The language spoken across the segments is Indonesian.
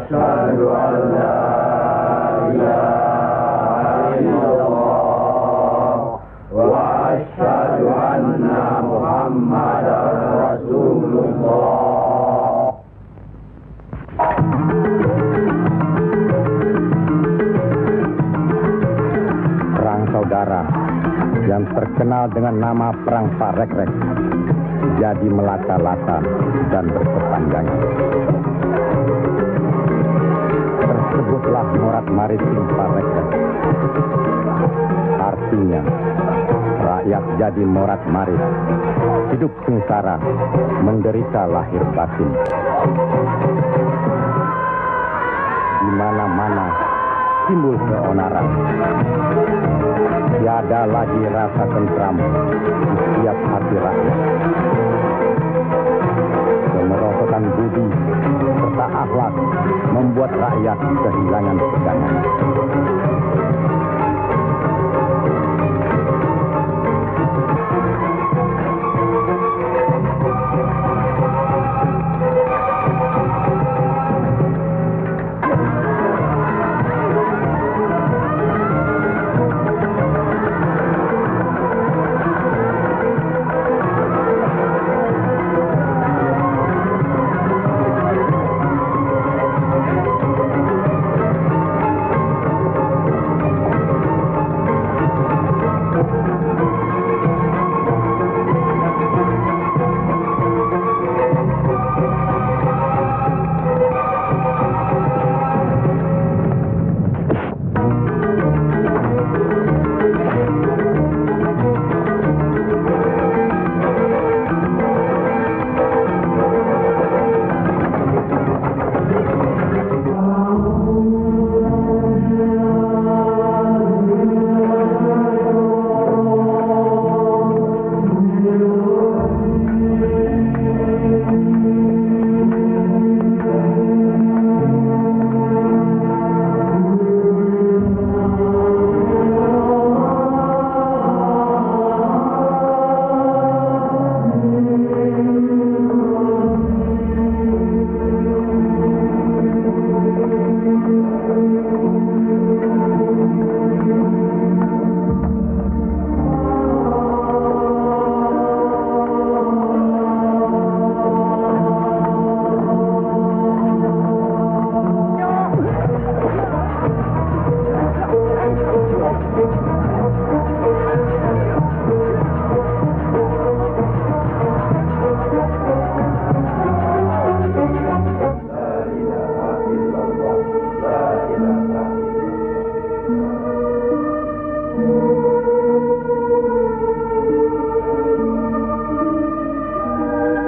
أشهد أن لا إله إلا الله وأشهد أن محمدا رسول الله. Perang saudara yang terkenal dengan nama Perang Parekrek jadi melata-lata dan berkepanjangan. Tersebutlah Morat Maritim Parekrek. Artinya, rakyat jadi morat marit, hidup sengsara, menderita lahir batin. Di mana-mana timbul keonaran. Tiada lagi rasa tentram di setiap hati rakyat. Kemerosotan budi serta akhlak membuat rakyat kehilangan pegangan.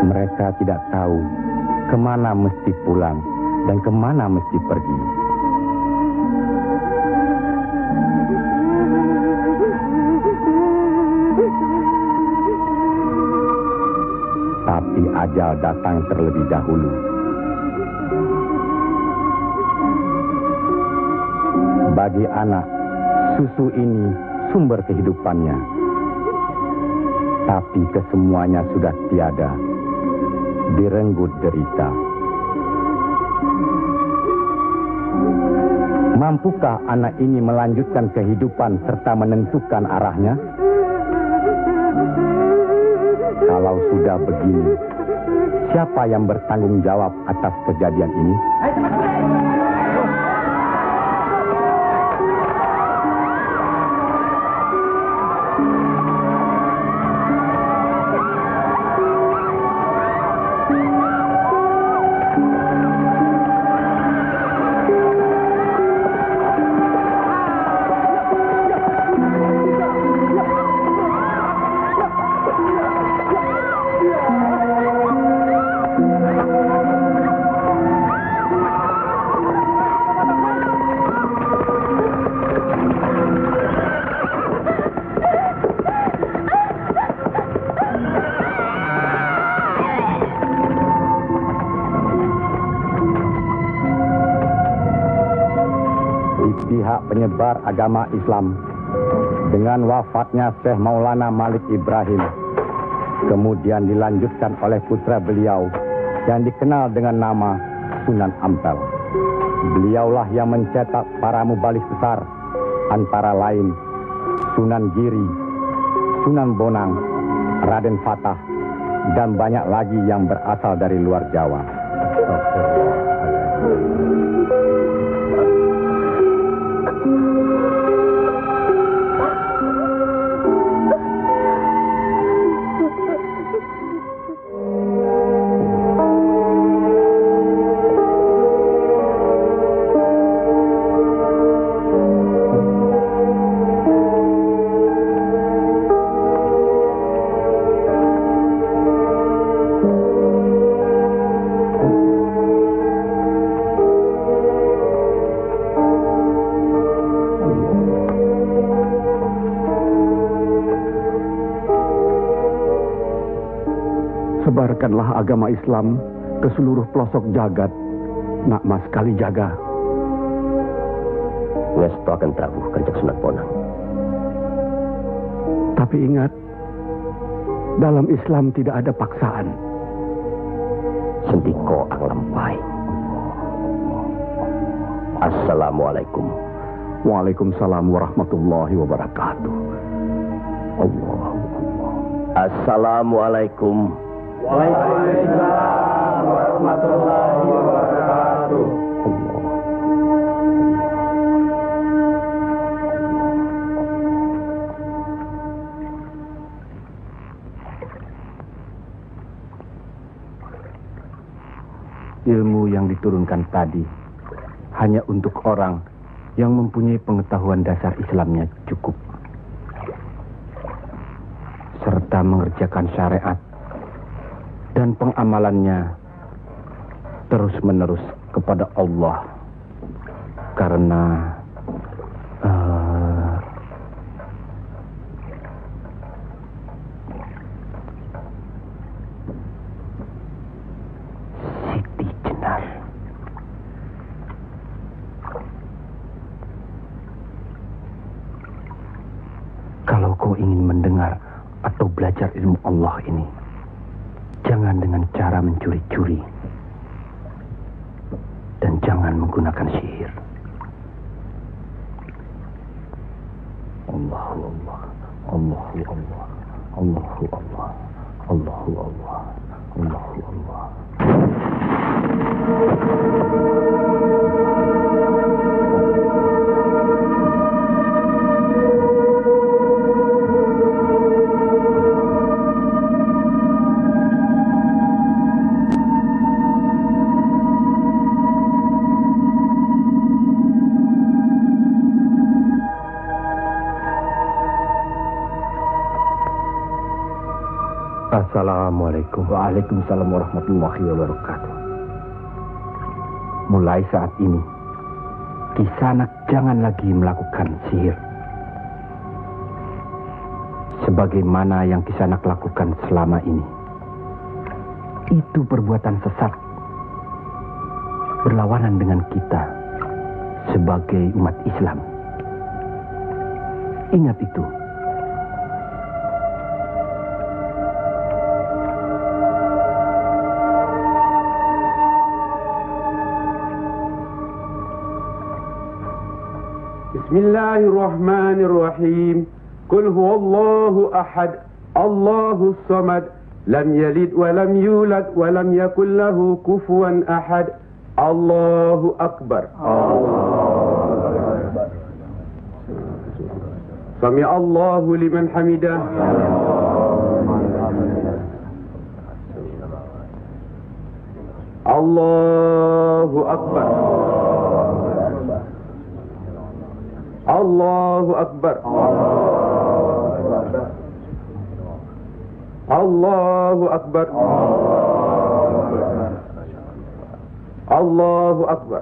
Mereka tidak tahu kemana mesti pulang dan kemana mesti pergi. Tapi ajal datang terlebih dahulu. Bagi anak, susu ini sumber kehidupannya. Tapi kesemuanya sudah tiada, direnggut derita. Mampukah anak ini melanjutkan kehidupan serta menentukan arahnya? Kalau sudah begini, siapa yang bertanggung jawab atas kejadian ini? Pihak penyebar agama Islam dengan wafatnya Syekh Maulana Malik Ibrahim kemudian dilanjutkan oleh putra beliau yang dikenal dengan nama Sunan Ampel. Beliaulah yang mencetak para mubalik besar, antara lain Sunan Giri, Sunan Bonang, Raden Fatah, dan banyak lagi yang berasal dari luar Jawa. Sebarkanlah agama Islam ke seluruh pelosok jagat, nak Mas Kalijaga. Ngesto akan Prabu Kanjeng Sunan Bonang. Tapi ingat, dalam Islam tidak ada paksaan. Sendiko ang lampai. Assalamualaikum. Waalaikumsalam warahmatullahi wabarakatuh. Allah. Assalamualaikum. Waalaikumsalam warahmatullahi wabarakatuh. Allah. Ilmu yang diturunkan tadi hanya untuk orang yang mempunyai pengetahuan dasar Islamnya cukup, serta mengerjakan syariat dan pengamalannya terus-menerus kepada Allah, karena Siti Jenar. Kalau kau ingin mendengar atau belajar ilmu Allah ini, jangan dengan cara mencuri-curi. Dan jangan menggunakan sihir. Allahu Allah, Allahu Allah, Allahu Allah, Allahu Allah, Allahu Allah. Assalamualaikum. Waalaikumsalam warahmatullahi wabarakatuh. Mulai saat ini, Kisanak jangan lagi melakukan sihir. Sebagaimana yang Kisanak lakukan selama ini. Itu perbuatan sesat. Berlawanan dengan kita sebagai umat Islam. Ingat itu. Bismillahirrahmanirrahim. Qul huwallahu ahad, Allahus samad, lam yalid wa lam yulad wa lam yakul lahu kufuwan ahad. Allahu akbar. Sami Allahu liman hamidah. Allahu akbar. Allahu akbar. Allahu akbar. Allahu akbar.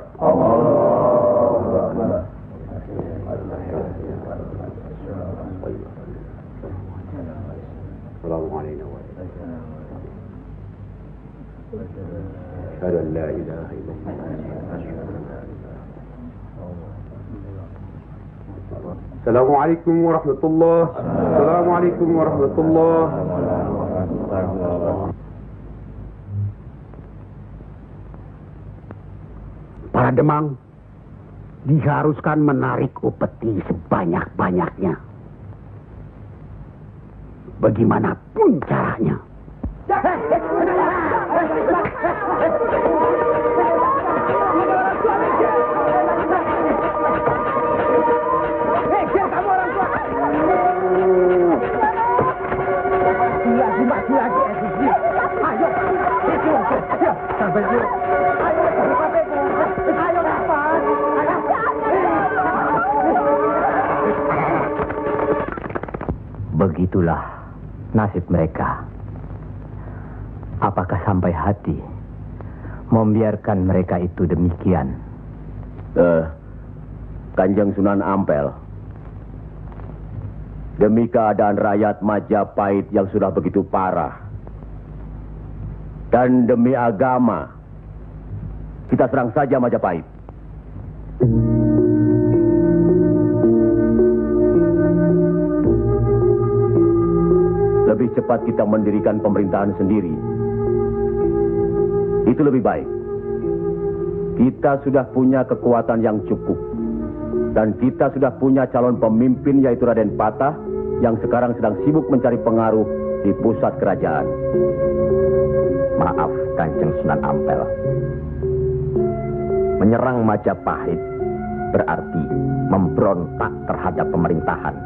Assalamualaikum warahmatullahi wabarakatuh. Assalamualaikum warahmatullahi wabarakatuh. Assalamualaikum warahmatullahi wabarakatuh. Para Demang, diharuskan menarik upeti sebanyak-banyaknya. Bagaimanapun caranya. Begitulah nasib mereka. Apakah sampai hati membiarkan mereka itu demikian? Kanjeng Sunan Ampel, demi keadaan rakyat Majapahit yang sudah begitu parah, dan demi agama, kita serang saja Majapahit. Lebih cepat kita mendirikan pemerintahan sendiri. Itu lebih baik. Kita sudah punya kekuatan yang cukup. Dan kita sudah punya calon pemimpin yaitu Raden Patah yang sekarang sedang sibuk mencari pengaruh di pusat kerajaan. Maaf, Kanjeng Sunan Ampel. Menyerang Majapahit berarti memberontak terhadap pemerintahan.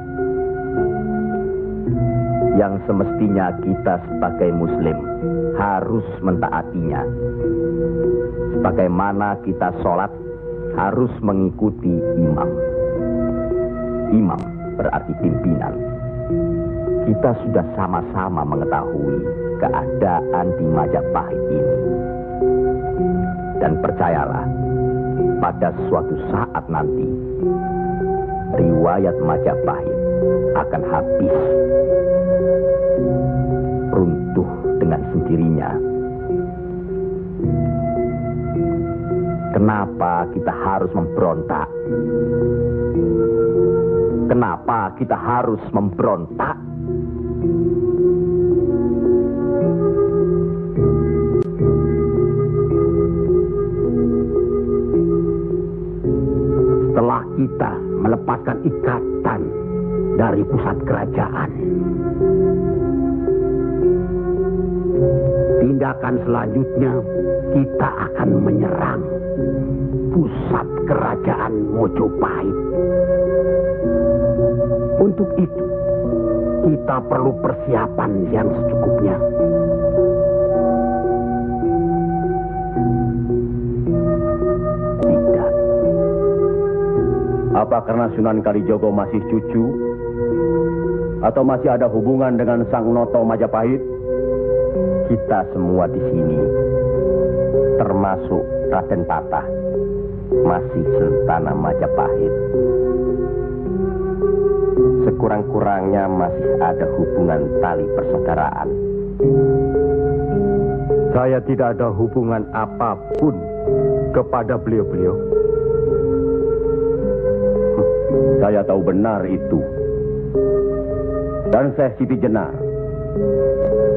Yang semestinya kita sebagai Muslim harus mentaatinya. Sebagaimana kita sholat harus mengikuti imam. Imam berarti pimpinan. Kita sudah sama-sama mengetahui keadaan di Majapahit ini. Dan percayalah, pada suatu saat nanti, riwayat Majapahit akan habis. Runtuh dengan sendirinya. Kenapa kita harus memberontak? Kenapa kita harus memberontak? Setelah kita melepaskan ikatan dari pusat kerajaan, tindakan selanjutnya kita akan menyerang pusat kerajaan Mojopahit. Untuk itu, kita perlu persiapan yang secukupnya. Tidak. Apa karena Sunan Kalijogo masih cucu? Atau masih ada hubungan dengan Sang Noto Majapahit? Kita semua di sini, termasuk Raden Patah, masih Sultana Majapahit. Sekurang-kurangnya masih ada hubungan tali persaudaraan. Saya tidak ada hubungan apapun kepada beliau-beliau. Saya tahu benar itu. Dan Syekh Siti Jenar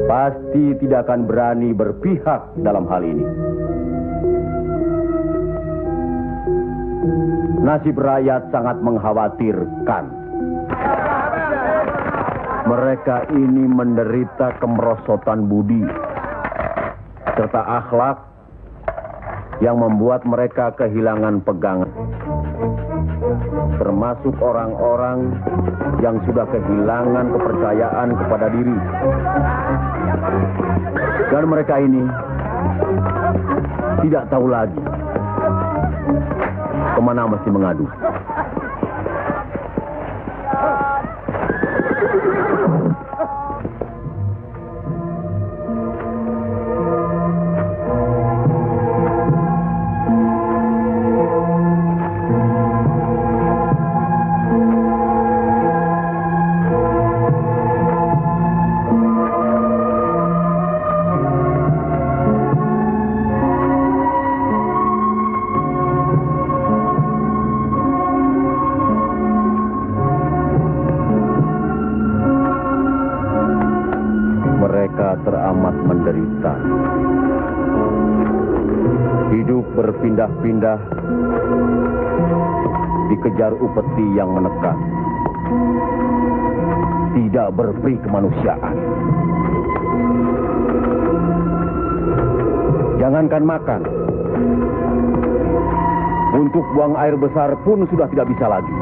pasti tidak akan berani berpihak dalam hal ini. Nasib rakyat sangat mengkhawatirkan. Mereka ini menderita kemerosotan budi serta akhlak yang membuat mereka kehilangan pegangan. Termasuk orang-orang yang sudah kehilangan kepercayaan kepada diri. Dan mereka ini tidak tahu lagi kemana mesti mengadu. Hidup berpindah-pindah, dikejar upeti yang menekan. Tidak berperi kemanusiaan. Jangankan makan, untuk buang air besar pun sudah tidak bisa lagi.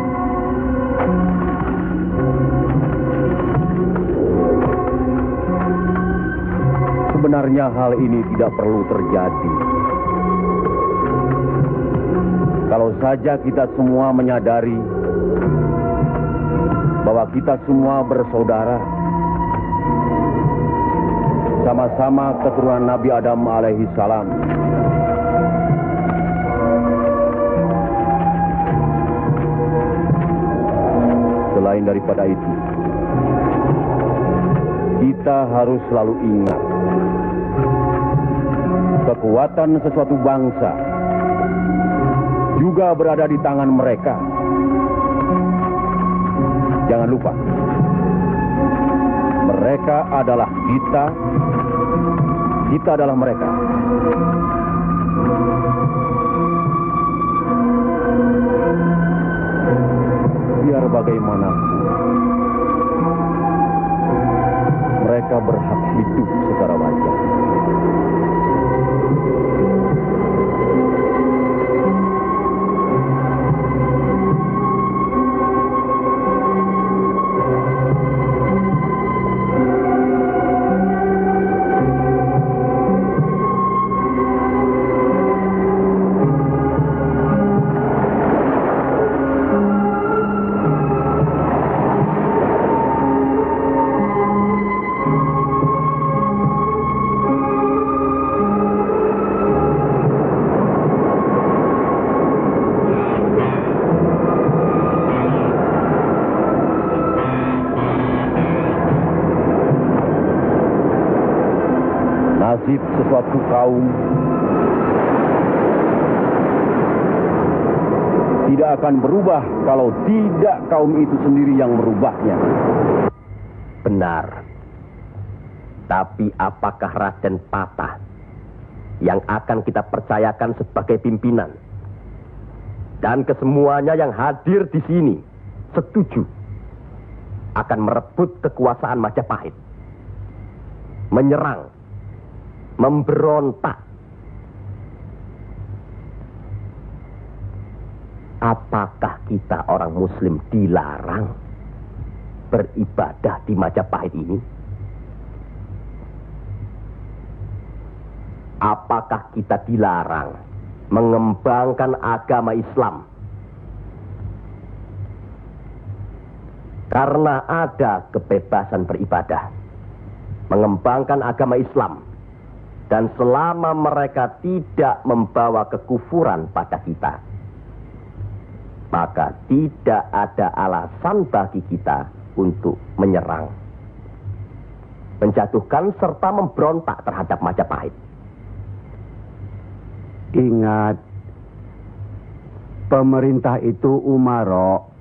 Sebenarnya hal ini tidak perlu terjadi. Kalau saja kita semua menyadari bahwa kita semua bersaudara, sama-sama keturunan Nabi Adam alaihi salam. Selain daripada itu, kita harus selalu ingat kekuatan sesuatu bangsa juga berada di tangan mereka. Jangan lupa, mereka adalah kita, kita adalah mereka. Biar bagaimanapun, mereka berhak hidup secara wajar. Nasib sesuatu kaum tidak akan berubah kalau tidak kaum itu sendiri yang merubahnya. Benar. Tapi apakah Raden Patah yang akan kita percayakan sebagai pimpinan? Dan kesemuanya yang hadir di sini setuju akan merebut kekuasaan Majapahit, menyerang, memberontak. Apakah kita orang Muslim dilarang beribadah di Majapahit ini? Apakah kita dilarang mengembangkan agama Islam? Karena ada kebebasan beribadah, mengembangkan agama Islam, dan selama mereka tidak membawa kekufuran pada kita, maka tidak ada alasan bagi kita untuk menyerang, menjatuhkan serta memberontak terhadap Majapahit. Ingat, pemerintah itu umaro,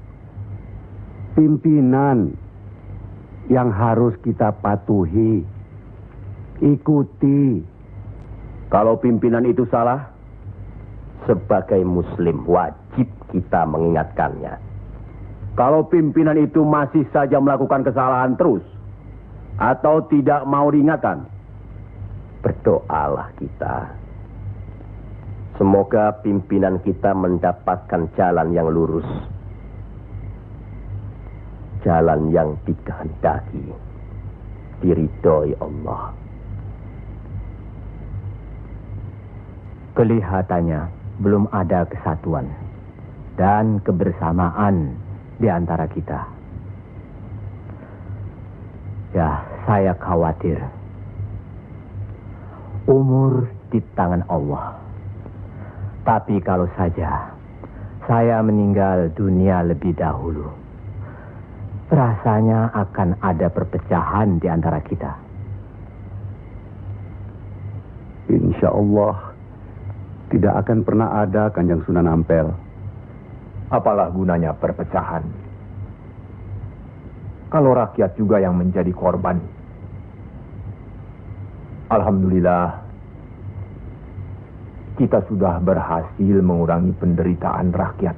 pimpinan yang harus kita patuhi, ikuti. Kalau pimpinan itu salah, Sebagai Muslim wajib kita mengingatkannya. kalau pimpinan itu masih saja melakukan kesalahan terus, atau tidak mau diingatkan, Berdoalah kita. Semoga pimpinan kita mendapatkan jalan yang lurus, jalan yang dikehendaki, diridhoi Allah. Kelihatannya belum ada kesatuan dan kebersamaan di antara kita. Ya, saya khawatir. Umur di tangan Allah. Tapi kalau saja saya meninggal dunia lebih dahulu, rasanya akan ada perpecahan di antara kita. Insya Allah tidak akan pernah ada, Kanjeng Sunan Ampel. Apalah gunanya perpecahan kalau rakyat juga yang menjadi korban? Alhamdulillah, kita sudah berhasil mengurangi penderitaan rakyat.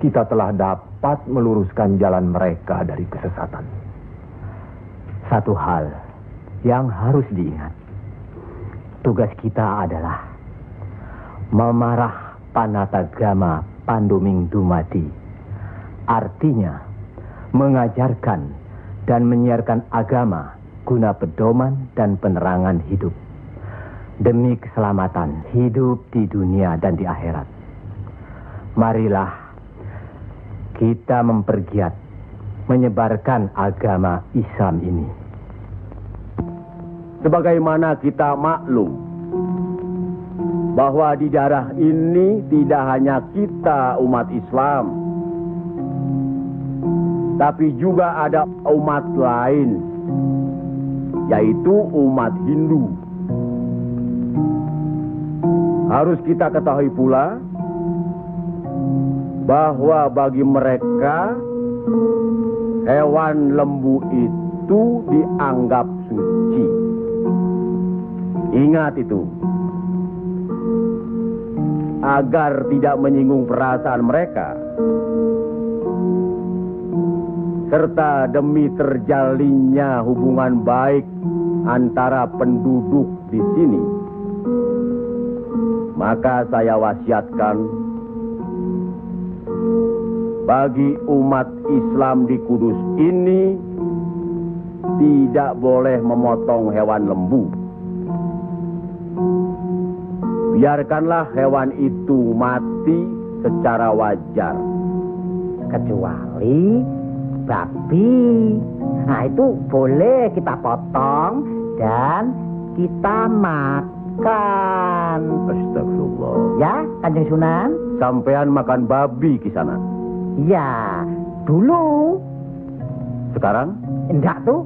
Kita telah dapat meluruskan jalan mereka dari kesesatan. Satu hal yang harus diingat. Tugas kita adalah memarah panatagama Pandoming Dumadi. Artinya, mengajarkan dan menyiarkan agama guna pedoman dan penerangan hidup. Demi keselamatan hidup di dunia dan di akhirat. Marilah kita mempergiat menyebarkan agama Islam ini. Sebagaimana kita maklum bahwa di daerah ini tidak hanya kita umat Islam, tapi juga ada umat lain, yaitu umat Hindu. Harus kita ketahui pula bahwa bagi mereka hewan lembu itu dianggap suci. Ingat itu, agar tidak menyinggung perasaan mereka, serta demi terjalinnya hubungan baik antara penduduk di sini, maka saya wasiatkan bagi umat Islam di Kudus ini tidak boleh memotong hewan lembu. Biarkanlah hewan itu mati secara wajar. Kecuali babi. Nah, itu boleh kita potong dan kita makan. Astagfirullah. Ya, Kanjeng Sunan? Sampean makan babi Kisana? Ya, dulu. Sekarang? Enggak tuh,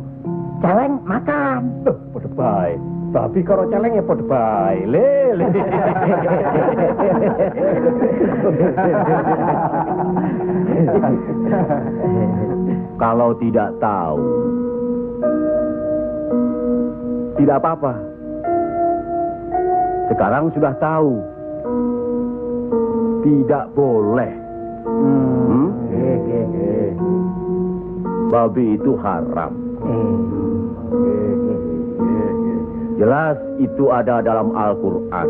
celeng makan. Pada baik. Babi karo celeng ya pada baik. Lele. Kalau tidak tahu, tidak apa-apa. Sekarang sudah tahu. Tidak boleh. Babi itu haram. Jelas itu ada dalam Al-Quran.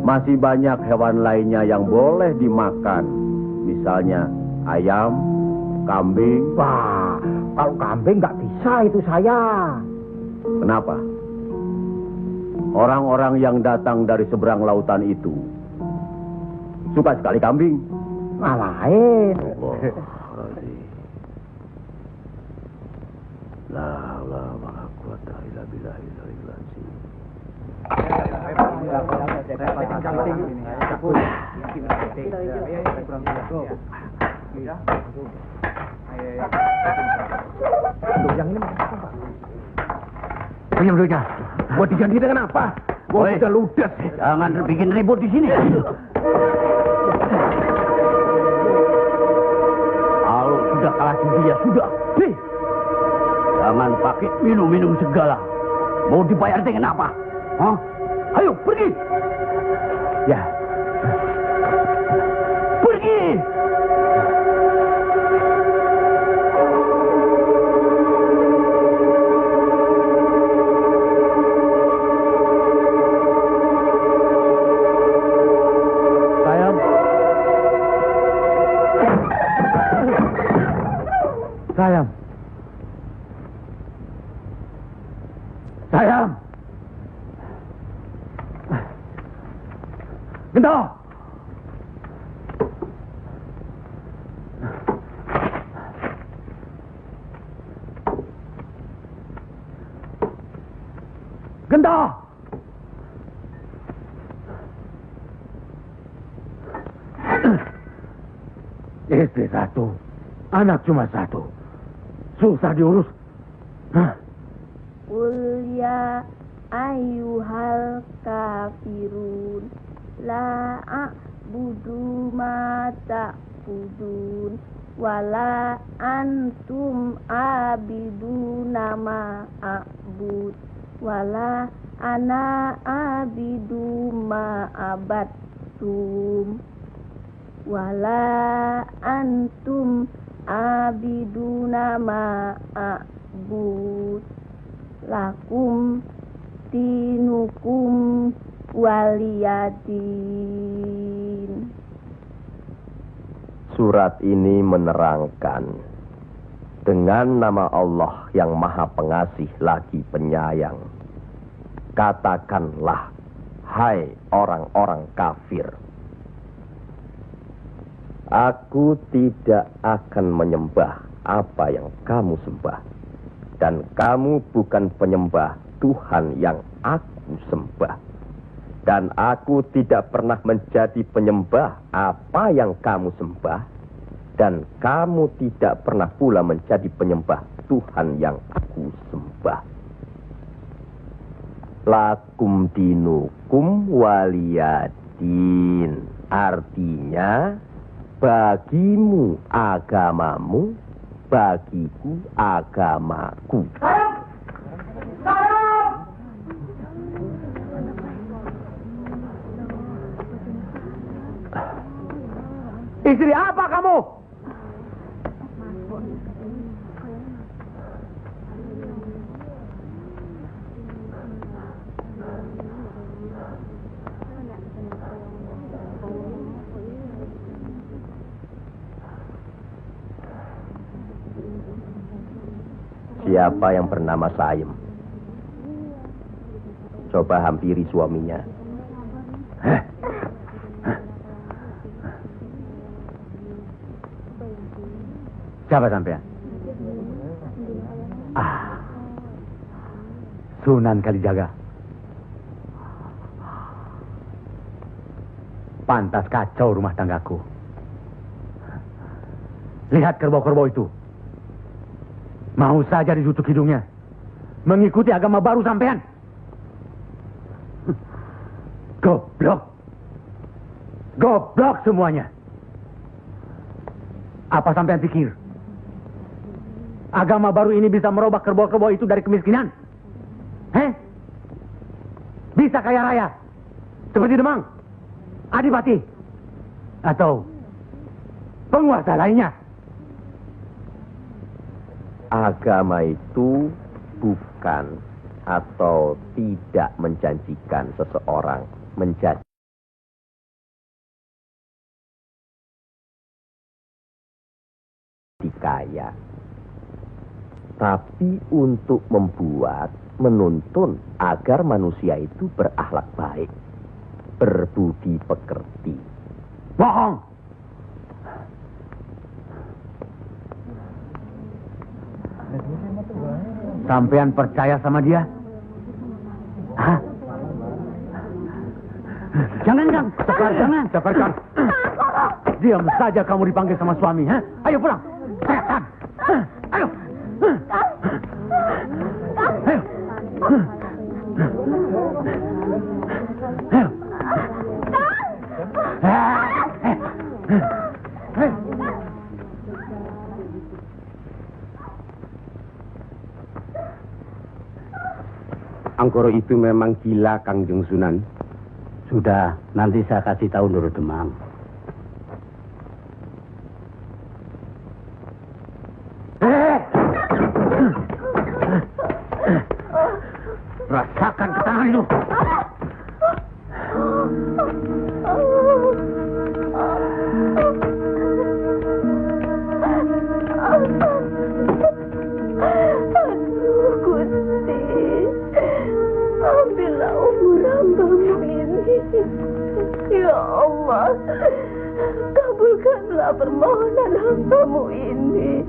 Masih banyak hewan lainnya yang boleh dimakan. Misalnya ayam, kambing. Wah, kalau kambing nggak bisa itu saya. Kenapa? Orang-orang yang datang dari seberang lautan itu suka sekali kambing. Malahin. Punya duitnya. Buat diganti dengan apa? Gua udah ludes. Jangan bikin ribut di sini. Kalau sudah kalah judi ya sudah. Jangan pakai minum-minum segala. Mau dibayar dengan apa? Hah? Ayo pergi. Ya. Pergi. Sayang. Sayang. Gento. Gento. Istri satu, anak cuma satu. Susah diurus. Qul ya ayyuhal kafirun la a'budu ma ta'budun wala antum abiduna ma a'bud wala ana abidu ma abattum wala antum abiduna ma a'bud lakum dinukum waliyadin. Surat ini menerangkan dengan nama Allah yang Maha Pengasih lagi Penyayang. Katakanlah, hai orang-orang kafir, aku tidak akan menyembah apa yang kamu sembah, dan kamu bukan penyembah Tuhan yang aku sembah, dan aku tidak pernah menjadi penyembah apa yang kamu sembah, dan kamu tidak pernah pula menjadi penyembah Tuhan yang aku sembah. Lakum dinukum waliyadin, artinya bagimu agamamu, bagiku agamaku. Istri apa kamu? Siapa yang bernama Saim? Coba hampiri suaminya. Siapa sampean? Sunan Kalijaga. Pantas kacau rumah tanggaku. Lihat kerbau-kerbau itu. Mau saja ditutup hidungnya. Mengikuti agama baru sampean. Goblok. Goblok semuanya. Apa sampean pikir? Agama baru ini bisa merubah kerbau-kerbau itu dari kemiskinan? Bisa kaya raya? Seperti Demang, Adipati, atau penguasa lainnya? Agama itu bukan atau tidak menjanjikan seseorang menjadi kaya, tapi untuk membuat, menuntun agar manusia itu berakhlak baik, berbudi pekerti. Bohong! Sampean percaya sama dia? Hah? Jangan, Kang. Jangan. Sabarkan. Diam saja kamu dipanggil sama suami. Ha? Ayo pulang. Setan. Ayo. Ayo. Angkoro itu memang gila, Kangjeng Sunan. Sudah, nanti saya kasih tahu Nurul Demang. Rasakan ketangan itu. Ya Allah, kabulkanlah permohonan hamba-Mu ini.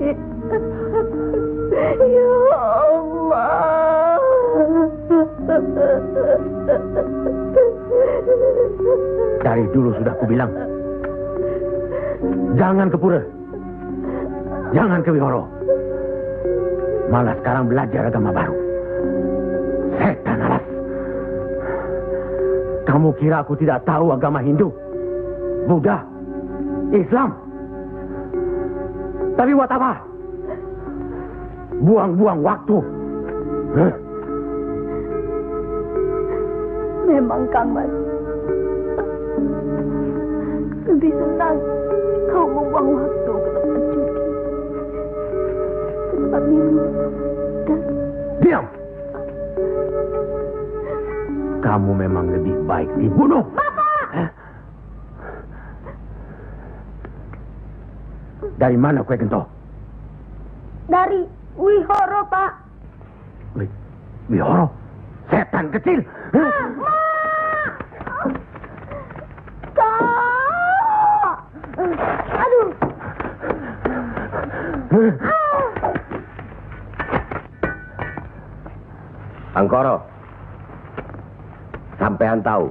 Ya Allah. Dari dulu sudah kubilang, jangan ke pura, jangan ke wihoro, malah sekarang belajar agama baru. Setan alas. Kamu kira aku tidak tahu agama Hindu, Buddha, Islam? Tapi buat apa? Buang-buang waktu. Memang Kang Mas lebih senang kau membuang waktu ke tempat judi, ke tempat minum dan... Diam! Kamu memang lebih baik dibunuh. Bapak! Dari mana Kue Gento? Dari Wihoro, Pak. Wihoro? Setan kecil! Kak! Aduh! Angkoro, sampean tahu,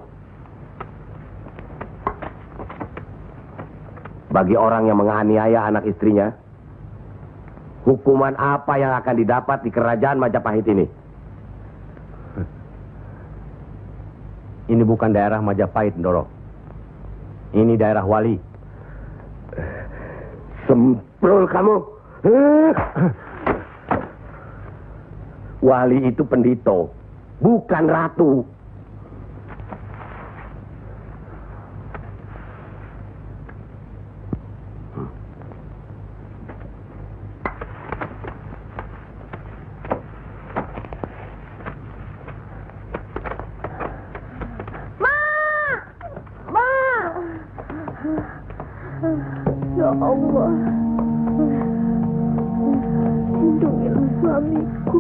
bagi orang yang menganiaya anak istrinya, hukuman apa yang akan didapat di kerajaan Majapahit ini? Ini bukan daerah Majapahit, Ndoro. Ini daerah Wali. Semprul kamu. Wali itu pendito, bukan ratu. Ya Allah, lindungilah suamiku.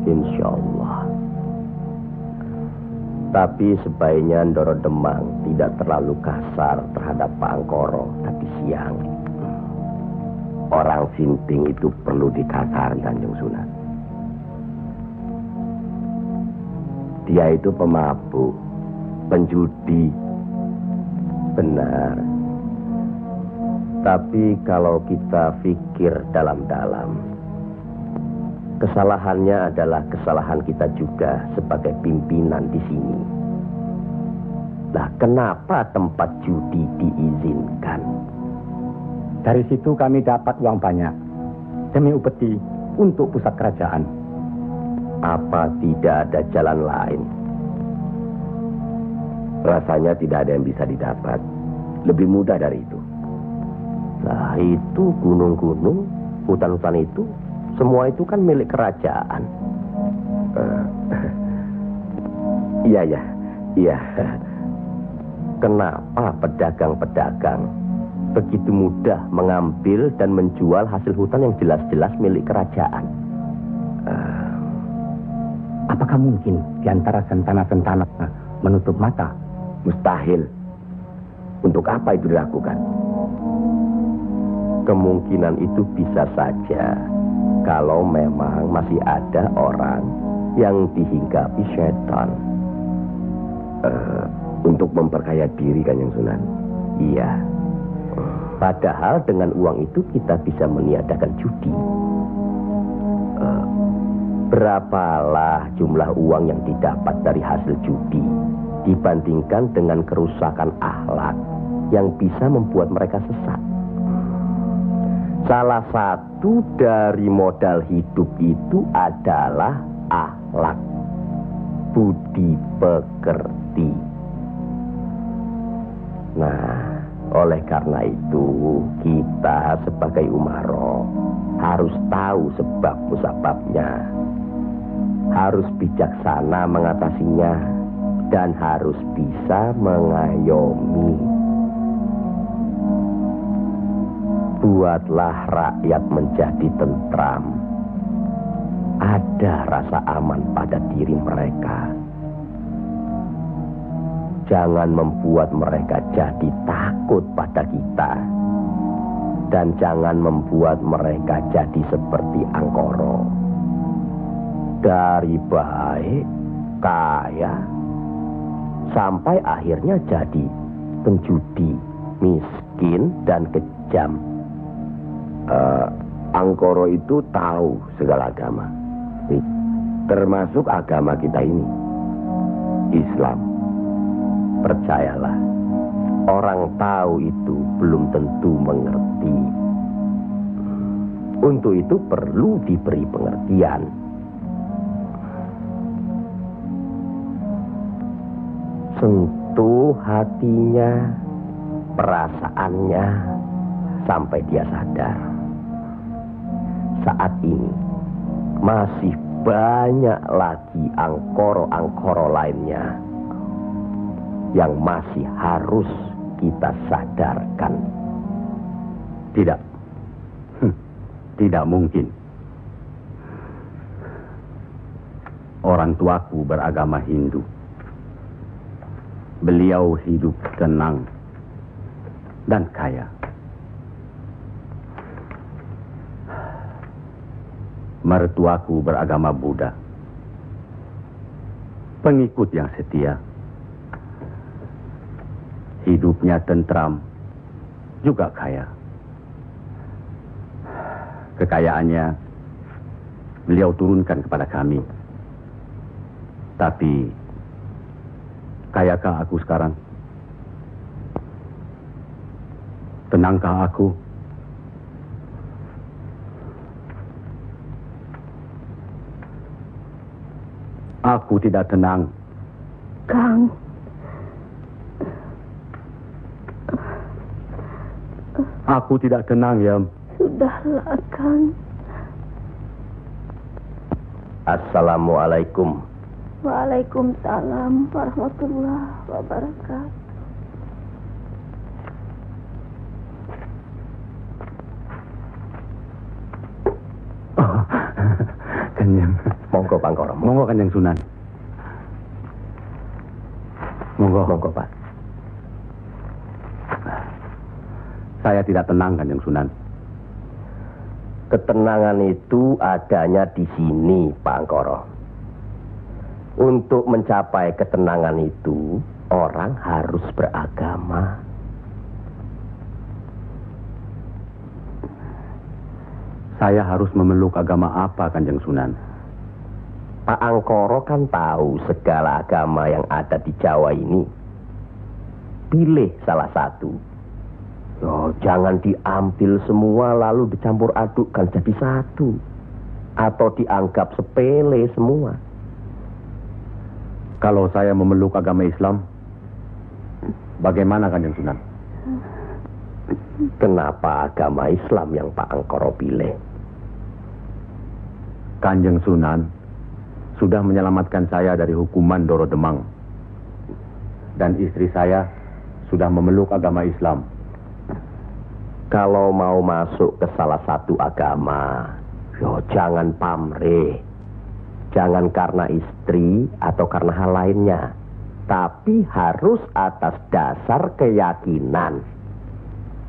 Insya Allah. Tapi sebaiknya Ndoro Demang tidak terlalu kasar terhadap Pak Angkoro tadi siang. Orang sinting itu perlu dikasari, Kanjeng Sunan. Dia itu pemabuk, penjudi. Benar. Tapi kalau kita pikir dalam-dalam, kesalahannya adalah kesalahan kita juga sebagai pimpinan di sini. Lah, kenapa tempat judi diizinkan? Dari situ kami dapat uang banyak demi upeti untuk pusat kerajaan. Apa tidak ada jalan lain? Rasanya tidak ada yang bisa didapat lebih mudah dari itu. Nah, itu gunung-gunung, hutan-hutan itu, semua itu kan milik kerajaan. Iya. Kenapa pedagang-pedagang begitu mudah mengambil dan menjual hasil hutan yang jelas-jelas milik kerajaan? Apakah mungkin di antara sentana-sentana menutup mata? Mustahil. Untuk apa itu dilakukan? Kemungkinan itu bisa saja kalau memang masih ada orang yang dihinggapi setan untuk memperkaya diri, Kanjeng Sunan. Iya. Padahal dengan uang itu kita bisa meniadakan judi. Berapalah jumlah uang yang didapat dari hasil judi dibandingkan dengan kerusakan akhlak yang bisa membuat mereka sesat. Salah satu dari modal hidup itu adalah akhlak, budi pekerti. Nah, oleh karena itu kita sebagai umaro harus tahu sebab musababnya, harus bijaksana mengatasinya, dan harus bisa mengayomi. Buatlah rakyat menjadi tentram. Ada rasa aman pada diri mereka. Jangan membuat mereka jadi takut pada kita. Dan jangan membuat mereka jadi seperti Angkoro. Dari baik, kaya, sampai akhirnya jadi penjudi, miskin, dan kejam. Angkoro itu tahu segala agama, termasuk agama kita ini, Islam. Percayalah, orang tahu itu belum tentu mengerti. Untuk itu perlu diberi pengertian. sentuh hatinya, perasaannya, sampai dia sadar. Saat ini masih banyak lagi angkoro-angkoro lainnya yang masih harus kita sadarkan. Tidak. Tidak mungkin. Orang tuaku beragama Hindu. Beliau hidup tenang dan kaya. Mertuaku beragama Buddha. Pengikut yang setia. Hidupnya tentram, juga kaya. Kekayaannya beliau turunkan kepada kami. Tapi, kayakah aku sekarang? Tenangkah aku? Aku tidak tenang. Kang. Aku tidak tenang, Yam. Sudahlah, Kang. Assalamualaikum. Waalaikumsalam warahmatullahi wabarakatuh. Kanjeng. Monggo Pangkoro. Monggo Kanjeng Sunan. Monggo. Monggo Pak. Saya tidak tenang Kanjeng Sunan. Ketenangan itu adanya di sini, Pak Angkoro. Untuk mencapai ketenangan itu, orang harus beragama. Saya harus memeluk agama apa, Kanjeng Sunan? Pak Angkoro kan tahu segala agama yang ada di Jawa ini. Pilih salah satu. Oh, jangan diambil semua lalu dicampur adukkan jadi satu. Atau dianggap sepele semua. Kalau saya memeluk agama Islam, bagaimana Kanjeng Sunan? Kenapa agama Islam yang Pak Angkoro pilih? Kanjeng Sunan sudah menyelamatkan saya dari hukuman Doro Demang. Dan istri saya sudah memeluk agama Islam. Kalau mau masuk ke salah satu agama, jangan pamrih. Jangan karena istri atau karena hal lainnya. Tapi harus atas dasar keyakinan.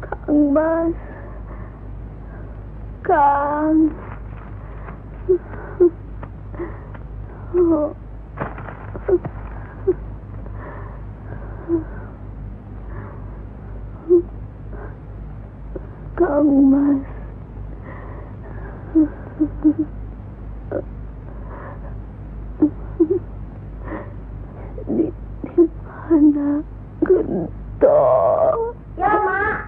Kang Mas. Kang. Kang Mas. Di mana Gento? Ya, Mak.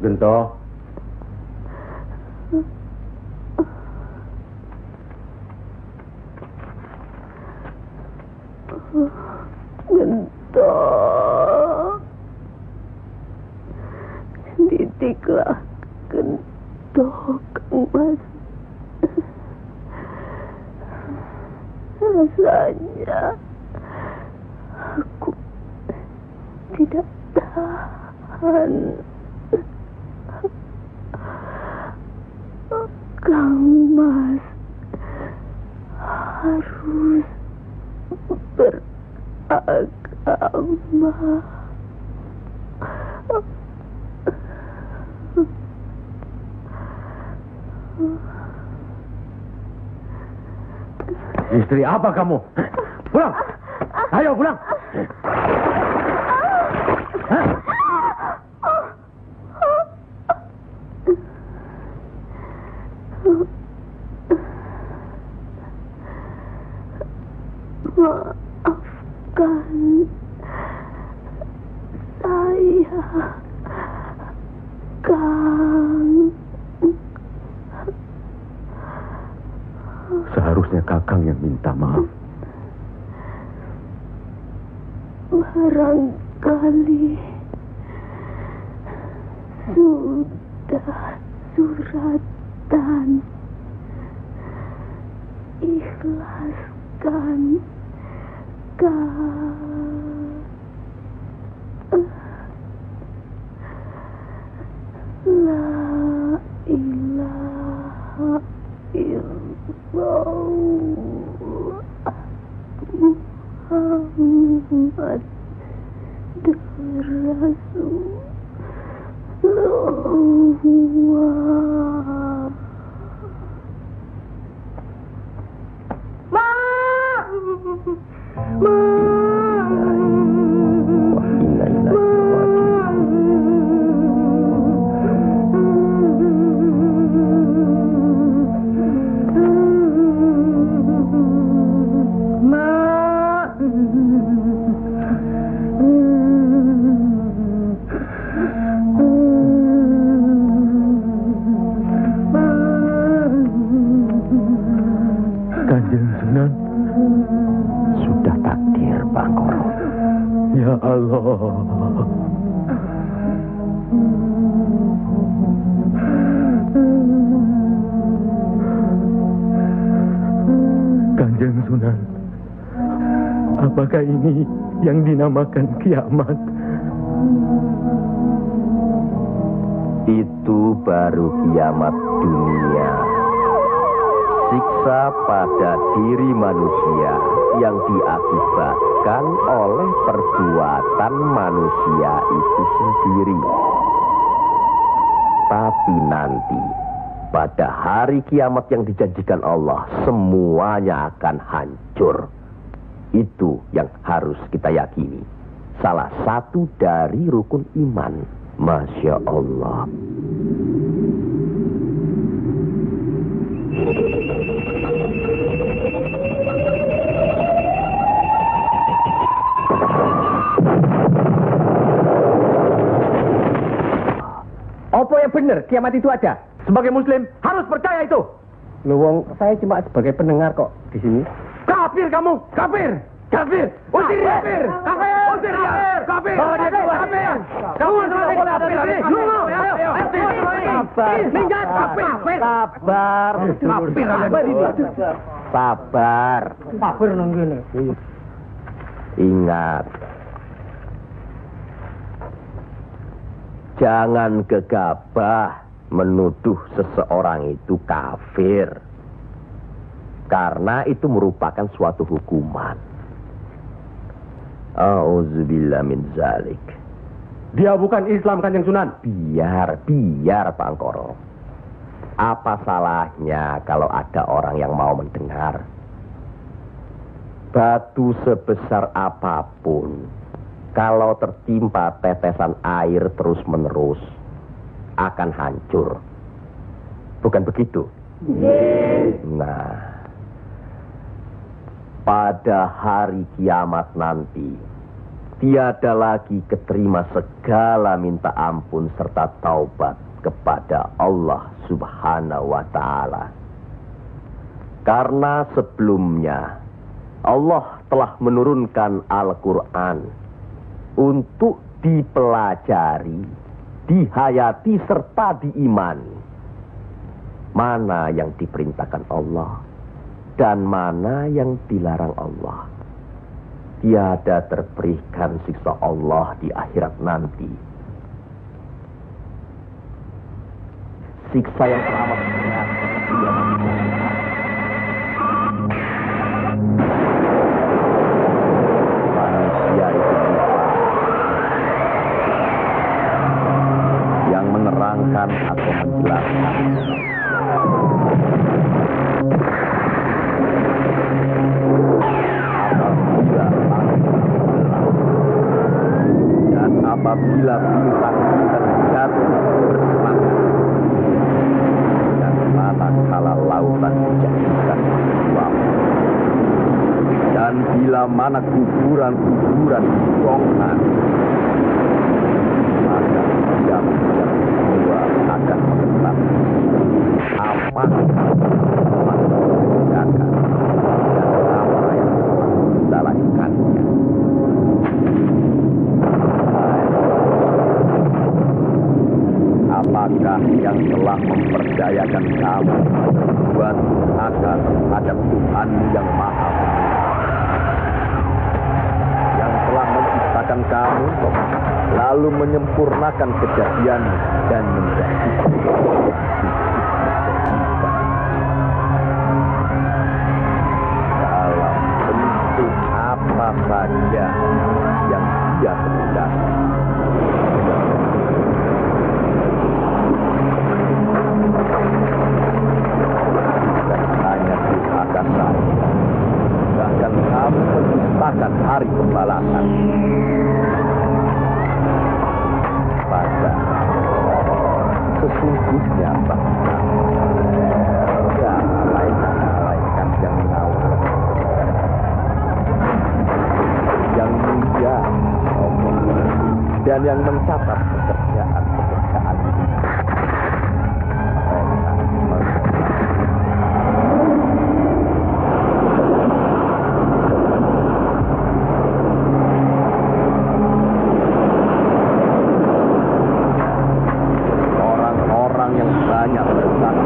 Gento. Gento. Didiklah Gento, Kang Mas. Rasanya aku tidak tahan. Kang Mas harus beragama. Istri apa kamu? Pulang! Ayo pulang! Maafkan saya, Kang. Seharusnya Kakang yang minta maaf. Barangkali sudah suratan. Ikhlaskan La ilaha illallah Muhammad Rasulullah. Kanjeng Sunan, sudah takdir Bangkoro. Ya Allah. Kanjeng Sunan, apakah ini yang dinamakan kiamat? Itu baru kiamat dunia. Siksa pada diri manusia yang diakibatkan oleh perbuatan manusia itu sendiri. Tapi nanti, pada hari kiamat yang dijanjikan Allah, semuanya akan hancur. Itu yang harus kita yakini. Salah satu dari rukun iman. Masya Allah. Apa yang benar kiamat itu ada? Sebagai muslim harus percaya itu. Luwung, saya cuma sebagai pendengar kok di sini. Kafir kamu, kafir. Kafir, usir kafir. Kafir, usir kafir. Kafir, kafir. Kamu sebagai kafir. Minggat kafir. Sabar. Sabar. Kafir nang ngene. Ingat. Jangan gegabah menuduh seseorang itu kafir. Karena itu merupakan suatu hukuman. A'udzubillah min zalik. Dia bukan Islam, Kanjeng Sunan. Biar Pak Angkoro. Apa salahnya kalau ada orang yang mau mendengar? Batu sebesar apapun, kalau tertimpa tetesan air terus-menerus, akan hancur. Bukan begitu? Nah, pada hari kiamat nanti, tiada lagi keterima segala minta ampun serta taubat kepada Allah Subhanahu wa Ta'ala. Karena sebelumnya Allah telah menurunkan Al-Quran untuk dipelajari, dihayati serta diimani. Mana yang diperintahkan Allah dan mana yang dilarang Allah. Tiada terberikan siksa Allah di akhirat nanti. Siksa yang teramat berat. Manusia itu yang menerangkan atau menjelaskan. Apabila bintang-bintang jatuh bersemangat dan manakala lautan dijadikan suam, dan bila mana kuburan-kuburan dibongkar, maka diam semua akan mengetahui apa yang telah dikerjakan dan apa yang telah dilakukannya. Siapakah yang telah memperdayakan kamu buat akal terhadap Tuhan yang Maha Pengasih, yang telah menciptakan kamu lalu menyempurnakan kejadian dan menjadi dalam bentuk apa saja yang Dia kehendaki. Dan hanya di atas saja, bahkan kamu menciptakan hari pembalasan. Pada sesungguhnya bangsa ya malaikat yang mengawal yang mulia dan yang mencatat pekerjaan orang-orang yang banyak bersatu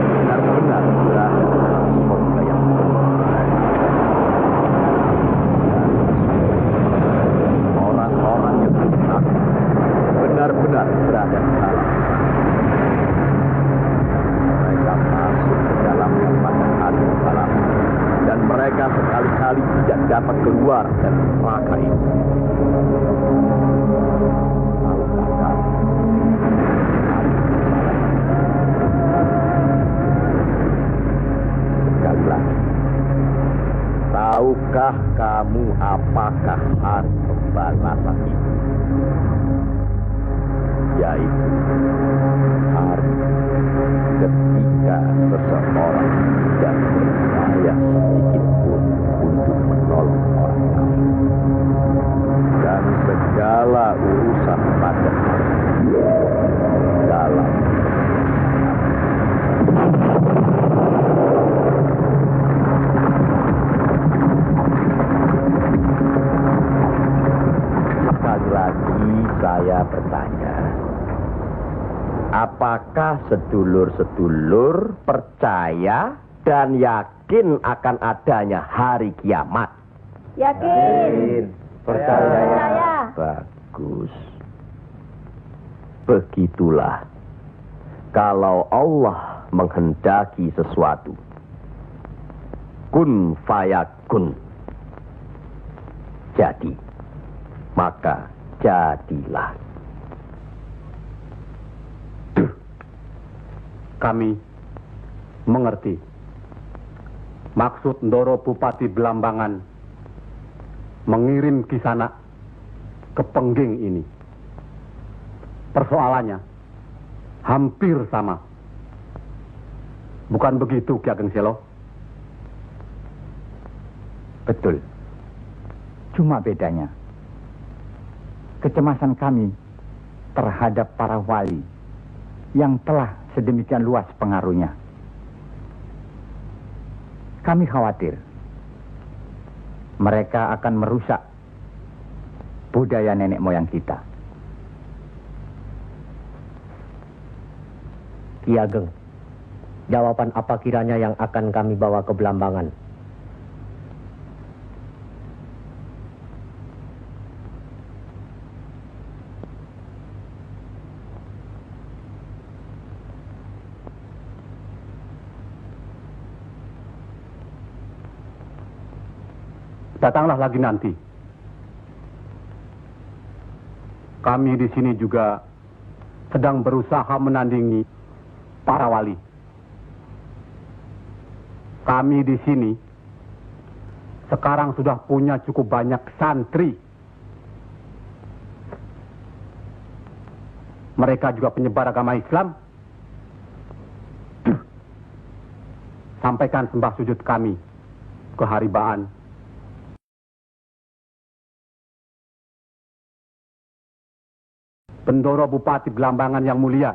benar-benar berada dalam surga yang orang-orang yang bersatu benar-benar berada dalam mereka masuk ke dalam pada hari pembalasan dan mereka sekali-kali tidak dapat keluar dari neraka itu. Tahukah kamu apakah hari pembalasan itu? Yaitu hari ketika seseorang tidak berdaya sedikit pun untuk menolong orang lain. Dan segala urusan pada hari dalam lagi saya bertanya, apakah sedulur-sedulur percaya dan yakin akan adanya hari kiamat? Yakin. Percaya. Bagus. Begitulah. Kalau Allah menghendaki sesuatu, kun fayakun. Jadi. Maka jadilah. Kami mengerti maksud Ndoro Bupati Belambangan mengirim Kisanak ke Pengging ini. Persoalannya hampir sama. Bukan begitu, Ki Ageng Selo? Betul. Cuma bedanya, kecemasan kami terhadap para wali yang telah sedemikian luas pengaruhnya. Kami khawatir mereka akan merusak budaya nenek moyang kita. Ki Ageng, jawaban apa kiranya yang akan kami bawa ke Belambangan? Datanglah lagi nanti. Kami di sini juga sedang berusaha menandingi para wali. Kami di sini sekarang sudah punya cukup banyak santri. Mereka juga penyebar agama Islam. Sampaikan sembah sujud kami ke Haribaan. Bendoro Bupati Belambangan yang mulia.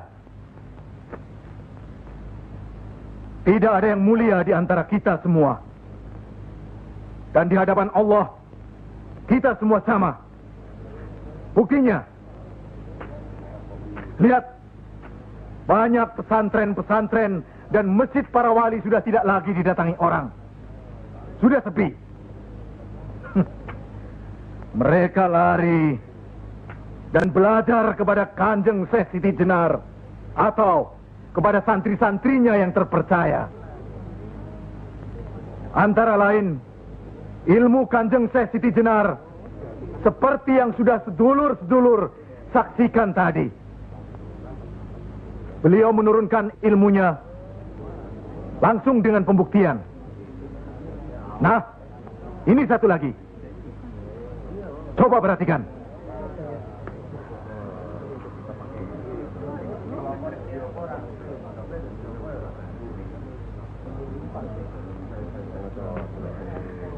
Tidak ada yang mulia di antara kita semua. Dan di hadapan Allah, kita semua sama. Buktinya, lihat banyak pesantren-pesantren dan masjid para wali sudah tidak lagi didatangi orang. Sudah sepi. Mereka lari dan belajar kepada Kanjeng Syekh Siti Jenar atau kepada santri-santrinya yang terpercaya. Antara lain, ilmu Kanjeng Syekh Siti Jenar seperti yang sudah sedulur-sedulur saksikan tadi. Beliau menurunkan ilmunya langsung dengan pembuktian. Nah, ini satu lagi. Coba perhatikan.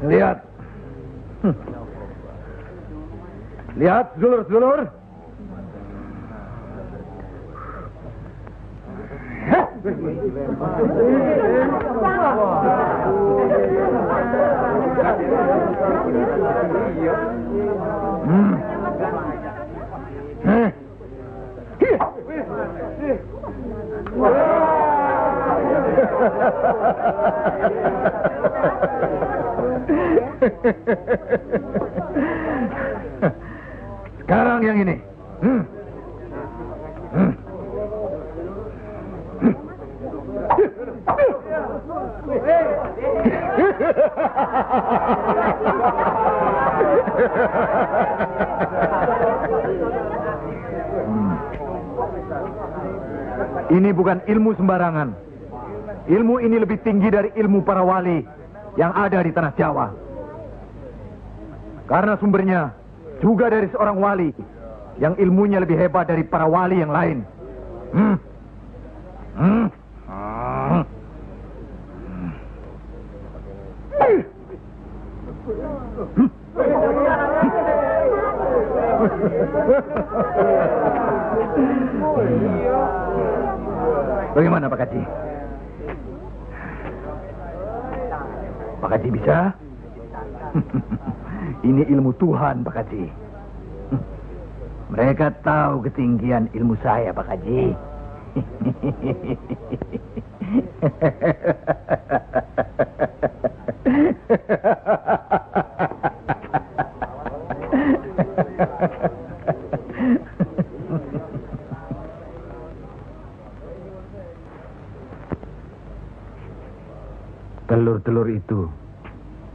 Lihat. Lihat, sedulur-sedulur. Sekarang yang ini. Ini bukan ilmu sembarangan. Ilmu ini lebih tinggi dari ilmu para wali yang ada di tanah Jawa. Karena sumbernya juga dari seorang wali yang ilmunya lebih hebat dari para wali yang lain. Bagaimana Pak Haji? Pak Haji bisa? Ini ilmu Tuhan, Pak Haji. Mereka tahu ketinggian ilmu saya, Pak Haji. Telur-telur itu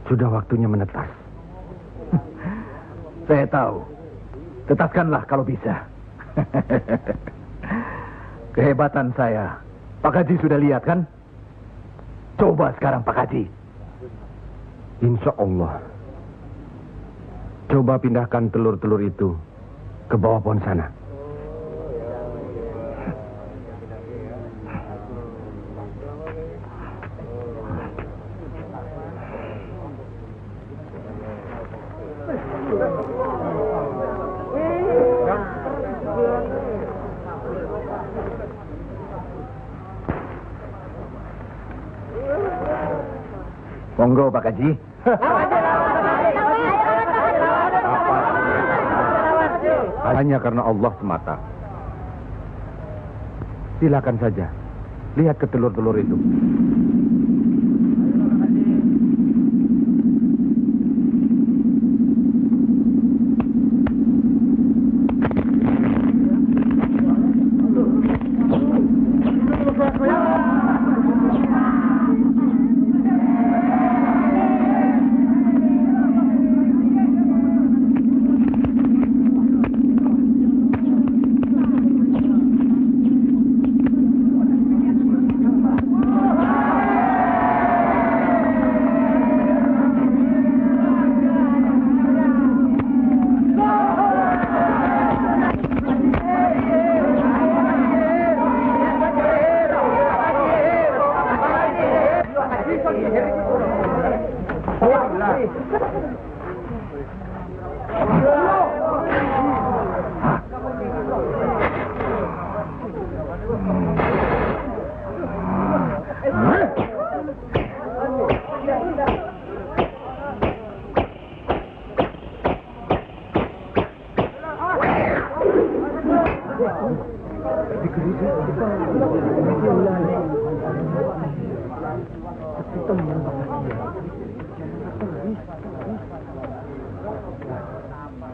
sudah waktunya menetas. Saya tahu. Tetaskanlah kalau bisa. Kehebatan saya, Pak Haji sudah lihat kan? Coba sekarang Pak Haji. Insya Allah. Coba pindahkan telur-telur itu ke bawah pohon sana. Monggo Pak Haji. Hanya karena Allah semata. Silakan saja. Lihat ke telur-telur itu.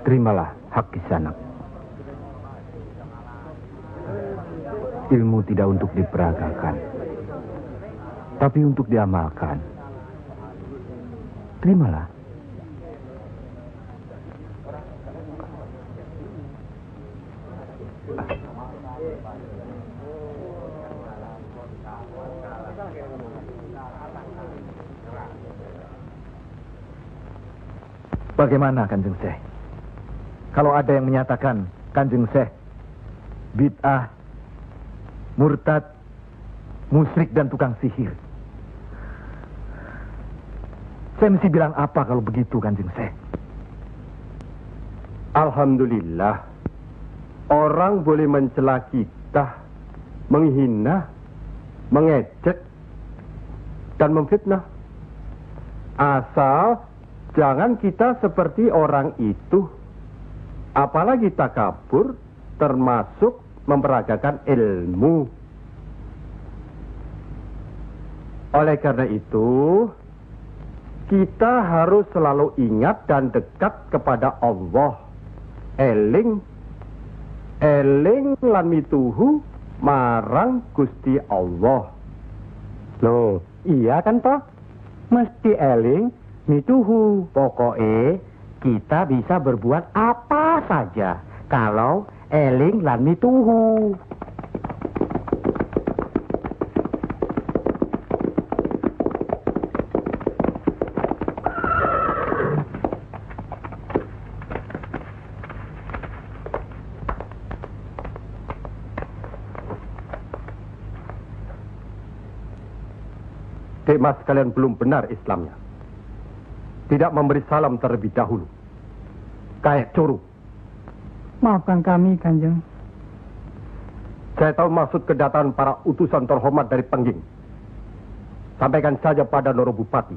Terimalah hak Kisanak. Ilmu tidak untuk diperagakan, tapi untuk diamalkan. Terimalah. Bagaimana Kanjeng Syekh? Kalau ada yang menyatakan Kanjeng Syekh bid'ah, murtad, musyrik dan tukang sihir, saya mesti bilang apa kalau begitu Kanjeng Syekh? Alhamdulillah, orang boleh mencela kita, menghina, mengejek, dan memfitnah. Asal jangan kita seperti orang itu. Apalagi takabur, termasuk memperagakan ilmu. Oleh karena itu, kita harus selalu ingat dan dekat kepada Allah. Eling lan mituhu marang Gusti Allah. Loh, iya kan toh? Mesti eling mituhu. Pokoknya kita bisa berbuat apa saja kalau eling lan mituhu. Dek Mas, kalian belum benar Islamnya. Tidak memberi salam terlebih dahulu. Kayak curu. Maafkan kami, Kanjeng. Saya tahu maksud kedatangan para utusan terhormat dari Pengging. Sampaikan saja pada Noro Bupati.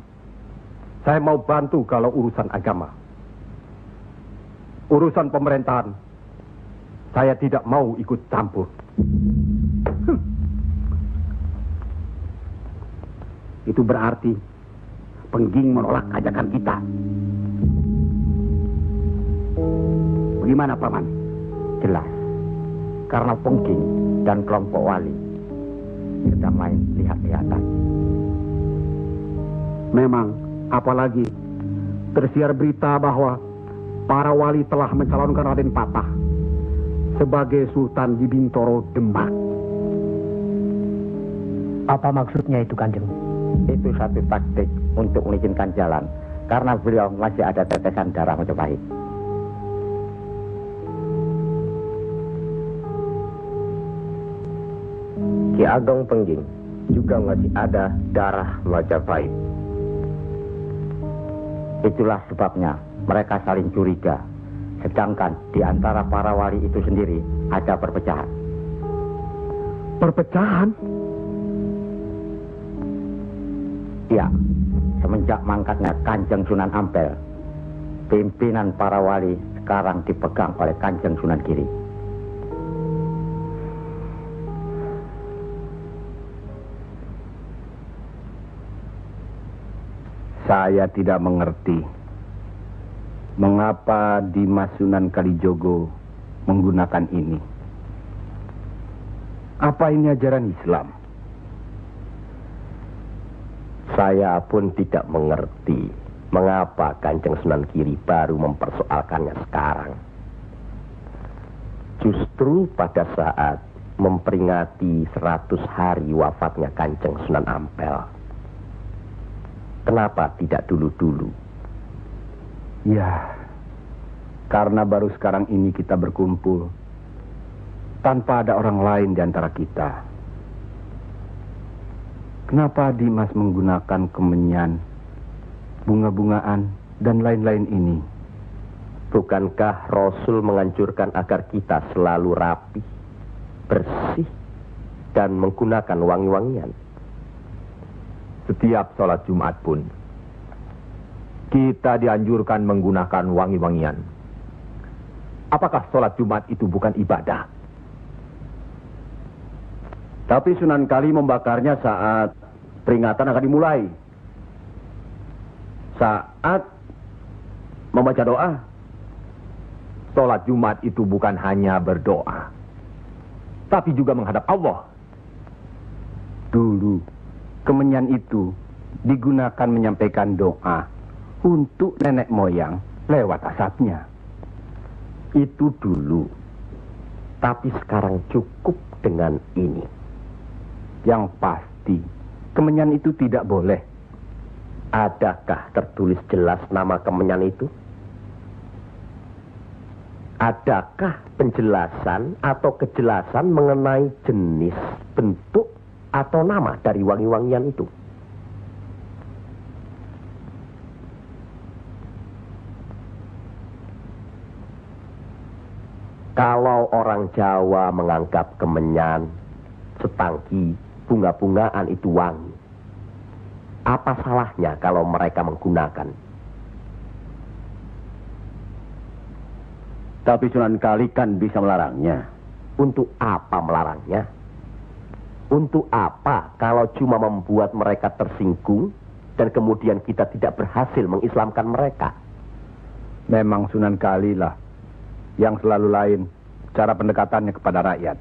Saya mau bantu kalau urusan agama. Urusan pemerintahan, saya tidak mau ikut campur. Itu berarti Pengging menolak ajakan kita. Bagaimana Paman? Jelas, karena Pengging dan kelompok wali sedang main lihat-lihatan. Memang, apalagi tersiar berita bahwa para wali telah mencalonkan Raden Patah sebagai Sultan di Bintoro Demak. Apa maksudnya itu, Kanjeng? Itu satu taktik untuk mengizinkan jalan, karena beliau masih ada tetesan darah Majapahit. Ki Ageng Pengging juga masih ada darah Majapahit. Itulah sebabnya mereka saling curiga, sedangkan di antara para wali itu sendiri ada perpecahan. Perpecahan? Ya, semenjak mangkatnya Kanjeng Sunan Ampel, pimpinan para wali sekarang dipegang oleh Kanjeng Sunan Giri. Saya tidak mengerti mengapa Dimas Sunan Kalijogo menggunakan ini. Apa ini ajaran Islam? Saya pun tidak mengerti mengapa Kanjeng Sunan Giri baru mempersoalkannya sekarang. Justru pada saat memperingati 100 hari wafatnya Kanjeng Sunan Ampel. Kenapa tidak dulu-dulu? Ya, karena baru sekarang ini kita berkumpul tanpa ada orang lain di antara kita. Kenapa Dimas menggunakan kemenyan, bunga-bungaan, dan lain-lain ini? Bukankah Rasul menganjurkan agar kita selalu rapi, bersih, dan menggunakan wangi-wangian? Setiap sholat Jumat pun, kita dianjurkan menggunakan wangi-wangian. Apakah sholat Jumat itu bukan ibadah? Tapi Sunan Kali membakarnya saat peringatan akan dimulai. Saat membaca doa. Sholat Jumat itu bukan hanya berdoa, tapi juga menghadap Allah. Dulu, kemenyan itu digunakan menyampaikan doa untuk nenek moyang lewat asapnya. Itu dulu. Tapi sekarang cukup dengan ini. Yang pasti, kemenyan itu tidak boleh. Adakah tertulis jelas nama kemenyan itu? Adakah penjelasan atau kejelasan mengenai jenis, bentuk, atau nama dari wangi-wangian itu? Kalau orang Jawa menganggap kemenyan, setangki, bunga-bungaan itu wangi, apa salahnya kalau mereka menggunakan? Tapi Sunan Kali kan bisa melarangnya. Untuk apa melarangnya? Untuk apa kalau cuma membuat mereka tersinggung dan kemudian kita tidak berhasil mengislamkan mereka? Memang Sunan Kali lah yang selalu lain cara pendekatannya kepada rakyat.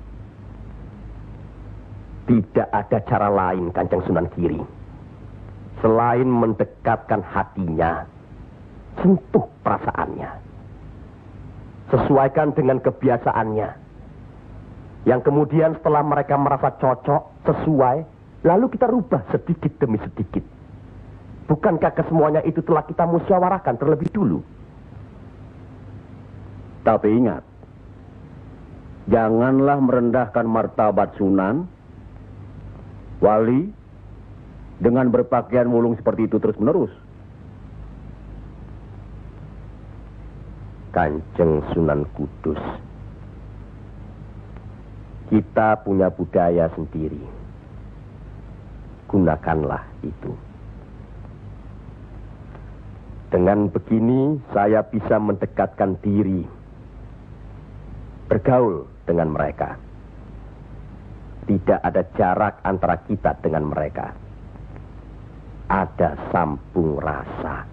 Tidak ada cara lain, Kanjeng Sunan Giri, selain mendekatkan hatinya, sentuh perasaannya, sesuaikan dengan kebiasaannya, yang kemudian setelah mereka merasa cocok, sesuai, lalu kita rubah sedikit demi sedikit. Bukankah kesemuanya itu telah kita musyawarahkan terlebih dulu? Tapi ingat, janganlah merendahkan martabat Sunan, wali, dengan berpakaian mulung seperti itu terus-menerus. Kanjeng Sunan Kudus, kita punya budaya sendiri. Gunakanlah itu. Dengan begini saya bisa mendekatkan diri, bergaul dengan mereka. Tidak ada jarak antara kita dengan mereka. Ada sambung rasa.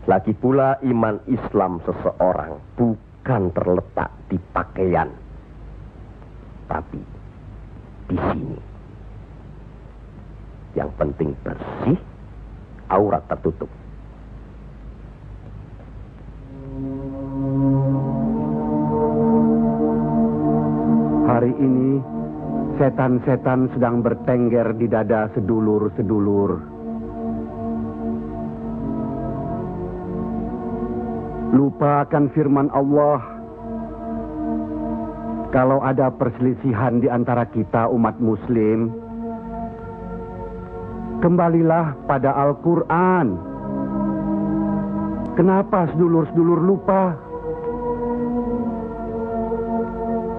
Lagi pula iman Islam seseorang bukan terletak di pakaian, tapi di sini. Yang penting bersih, aurat tertutup. Hari ini setan-setan sedang bertengger di dada sedulur-sedulur. Lupa akan firman Allah. Kalau ada perselisihan di antara kita umat muslim, kembalilah pada Al-Quran. Kenapa sedulur-sedulur lupa?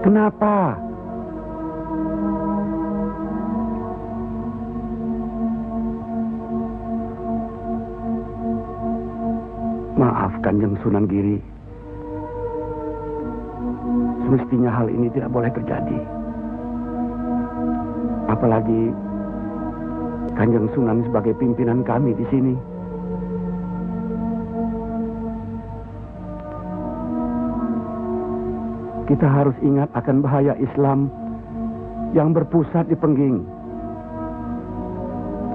Kenapa? Maaf Kanjeng Sunan Giri. Semestinya hal ini tidak boleh terjadi. Apalagi Kanjeng Sunan sebagai pimpinan kami di sini. Kita harus ingat akan bahaya Islam yang berpusat di Pengging,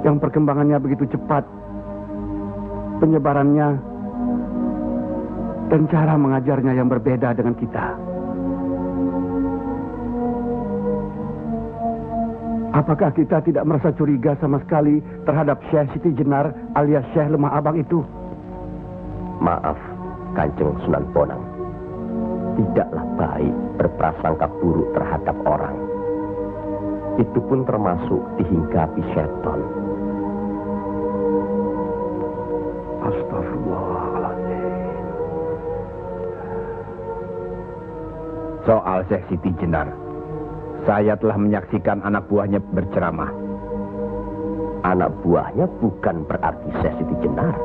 yang perkembangannya begitu cepat, penyebarannya dan cara mengajarnya yang berbeda dengan kita. Apakah kita tidak merasa curiga sama sekali terhadap Syekh Siti Jenar alias Syekh Lemah Abang itu? Maaf, Kanjeng Sunan Bonang. Tidaklah baik berprasangka buruk terhadap orang. Itu pun termasuk dihinggapi setan. Astagfirullahaladzim. Soal Syekh Siti Jenar, saya telah menyaksikan anak buahnya berceramah. Anak buahnya bukan berarti Syekh Siti Jenar.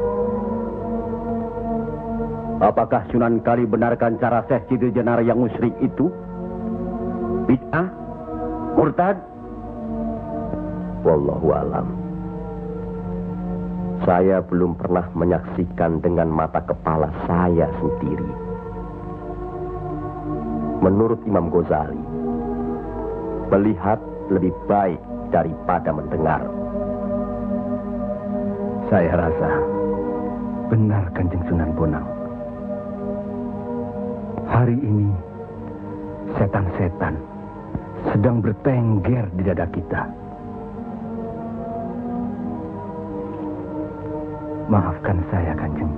Apakah Sunan Kali benarkan cara Syekh Siti Jenar yang musyrik itu? Bid'ah? Murtad? Wallahu alam. Saya belum pernah menyaksikan dengan mata kepala saya sendiri. Menurut Imam Ghazali, melihat lebih baik daripada mendengar. Saya rasa benar Kanjeng Sunan Bonang. Hari ini setan-setan sedang bertengger di dada kita. Maafkan saya, Kanjeng.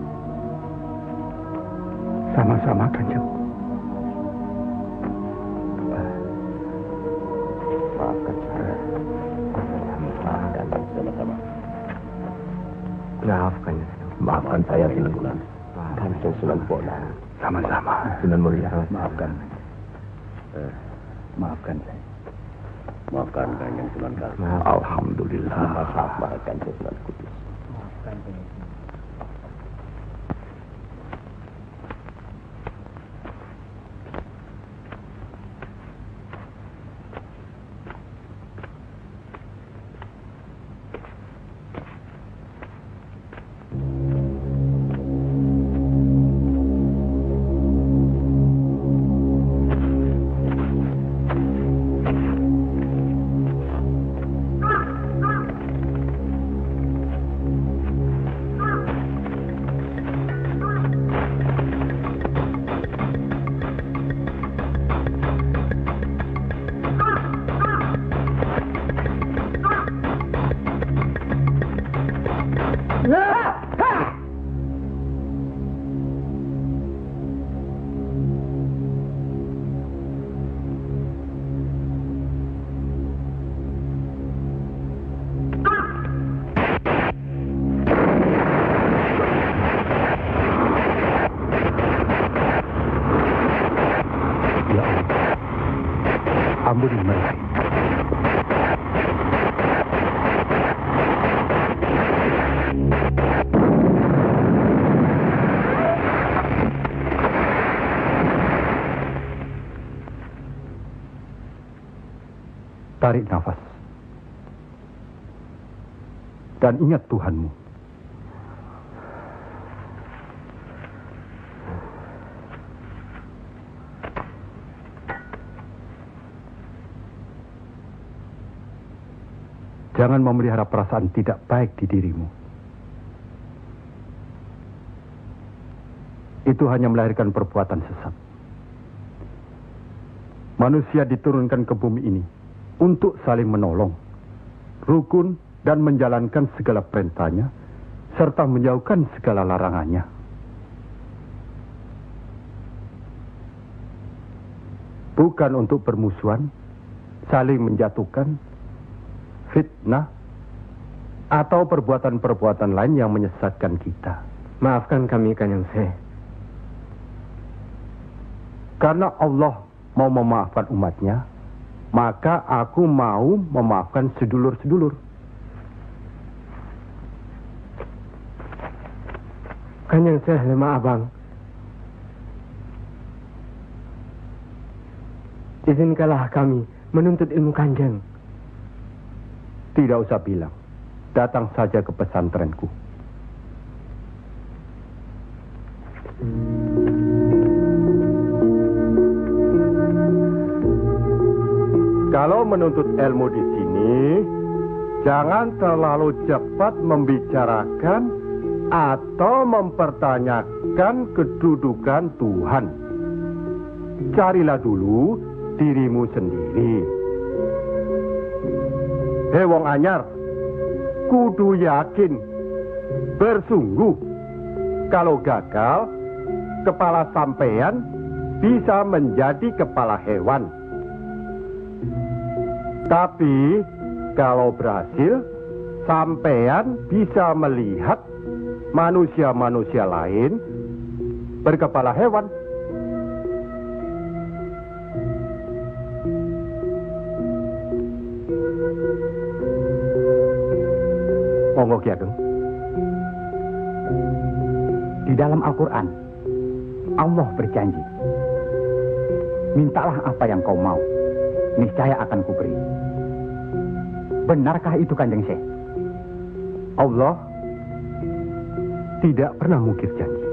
Sama-sama, Kanjeng. Maafkan saya. Maafkan sama-sama. Maafkan saya, Sunan. Kanjeng Sunan Bonang. Sama-sama. Sunan Muria. Maafkan. Maafkan saya. Maafkan Kanjeng Sunan Kali. Alhamdulillah. Maafkan Kanjeng Sunan Kudus. Maafkan saya. Ampuni mereka. Tarik nafas. Dan ingat Tuhanmu. Jangan memelihara perasaan tidak baik di dirimu. Itu hanya melahirkan perbuatan sesat. Manusia diturunkan ke bumi ini untuk saling menolong, rukun, dan menjalankan segala perintahnya, serta menjauhkan segala larangannya. Bukan untuk bermusuhan, saling menjatuhkan, fitnah, atau perbuatan-perbuatan lain yang menyesatkan kita. Maafkan kami, Kanjeng Syekh. Karena Allah mau memaafkan umatnya, maka aku mau memaafkan sedulur-sedulur. Kanjeng Syekh lemah abang. Izinkanlah kami menuntut ilmu Kanjeng. Tidak usah bilang. Datang saja ke pesantrenku. Kalau menuntut ilmu di sini, jangan terlalu cepat membicarakan atau mempertanyakan kedudukan Tuhan. Carilah dulu dirimu sendiri. Hei wong anyar, kudu yakin, bersungguh. Kalau gagal, kepala sampean bisa menjadi kepala hewan. Tapi kalau berhasil, sampean bisa melihat manusia-manusia lain berkepala hewan. Monggo Ki Ageng. Di dalam Al-Quran, Allah berjanji, mintalah apa yang kau mau, niscaya akan kuberi. Benarkah itu Kanjeng Syekh? Allah tidak pernah mungkir janji.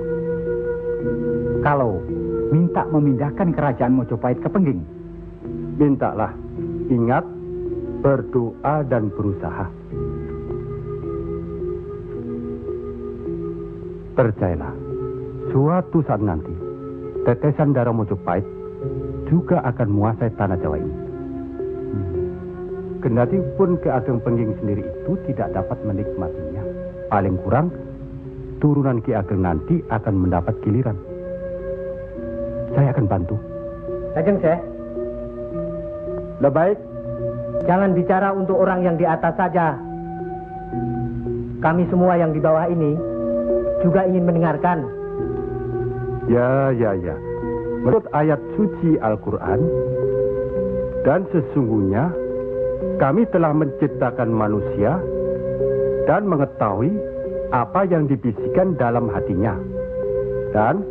Kalau minta memindahkan kerajaan Mojopahit ke Pengging, mintalah. Ingat, berdoa dan berusaha. Percayalah, suatu saat nanti, tetesan darah Mojopahit juga akan menguasai tanah Jawa ini. Kendati pun Ki Ageng Pengging sendiri itu tidak dapat menikmatinya, paling kurang turunan Ki Ageng nanti akan mendapat giliran. Saya akan bantu. Kanjeng Syekh, Lebih baik, jangan bicara untuk orang yang di atas saja. Kami semua yang di bawah ini juga ingin mendengarkan. Ya. Menurut ayat suci Al-Quran, dan sesungguhnya kami telah menciptakan manusia dan mengetahui apa yang dibisikkan dalam hatinya. Dan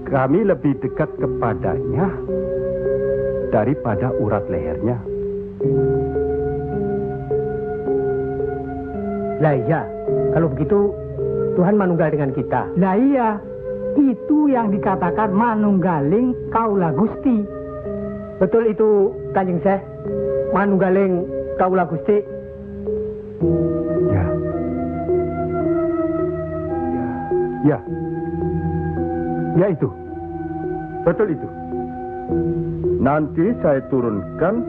kami lebih dekat kepadanya daripada urat lehernya. Lah iya, kalau begitu Tuhan manunggal dengan kita. Lah iya, itu yang dikatakan manunggaling kaula Gusti. Betul itu Kanjeng Syekh, manunggaling kaula Gusti. Ya itu. Betul itu. Nanti saya turunkan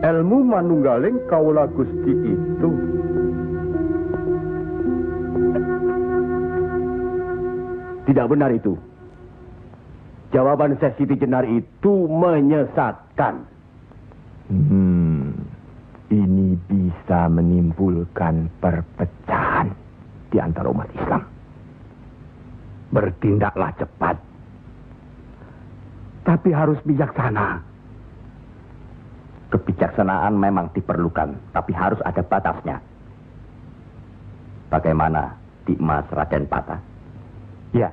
ilmu manunggaling kaula Gusti itu. Tidak benar itu. Jawaban Syekh Siti Jenar itu menyesatkan. Ini bisa menimbulkan perpecahan di antara umat Islam. Bertindaklah cepat. Tapi harus bijaksana. Kebijaksanaan memang diperlukan, tapi harus ada batasnya. Bagaimana Dimas Raden Patah? Ya.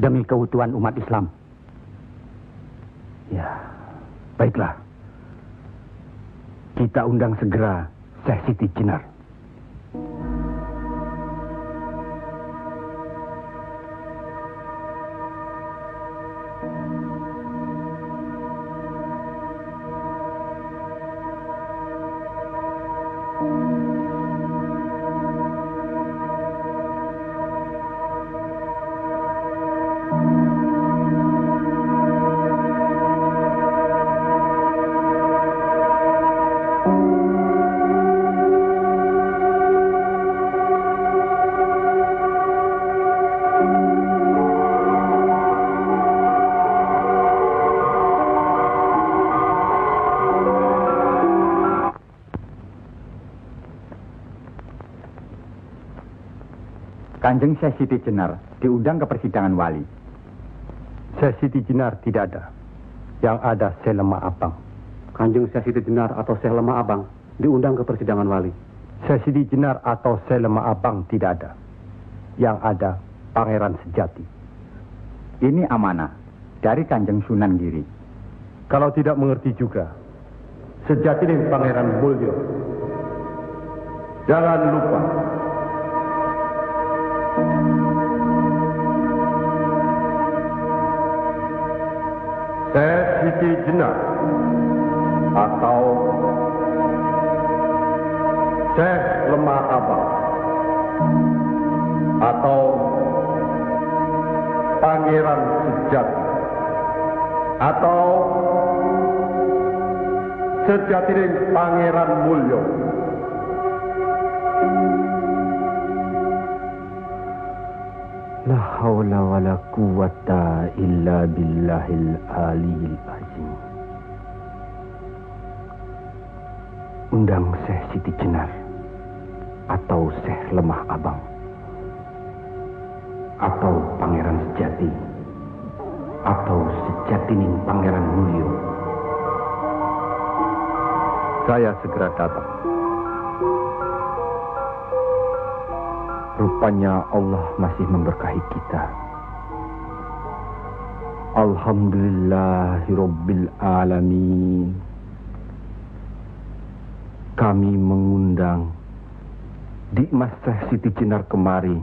Demi keutuhan umat Islam. Ya, baiklah. Kita undang segera Syekh Siti Jenar. Kanjeng Syekh Siti Jenar diundang ke persidangan wali. Syekh Siti Jenar tidak ada. Yang ada Syekh Lemah Abang. Kanjeng Syekh Siti Jenar atau Syekh Lemah Abang diundang ke persidangan wali. Syekh Siti Jenar atau Syekh Lemah Abang tidak ada. Yang ada Pangeran Sejati. Ini amanah dari Kanjeng Sunan Giri. Kalau tidak mengerti juga, Sejati dan Pangeran Mulyo. Jangan lupa. Syekh Siti Jenar atau Syekh Lemah Abang atau Pangeran Sejati atau Sejati dan Pangeran Mulyo. La haula wa la quwata illa billahil aliyil azim. Undang Syekh Siti Jenar atau Syekh Lemah Abang atau Pangeran Sejati atau Sejatining Pangeran Mulyo. Saya segera datang. Rupanya Allah masih memberkahi kita. Alhamdulillahirabbil alamin. Kami mengundang Dikmas Syekh Siti Jenar kemari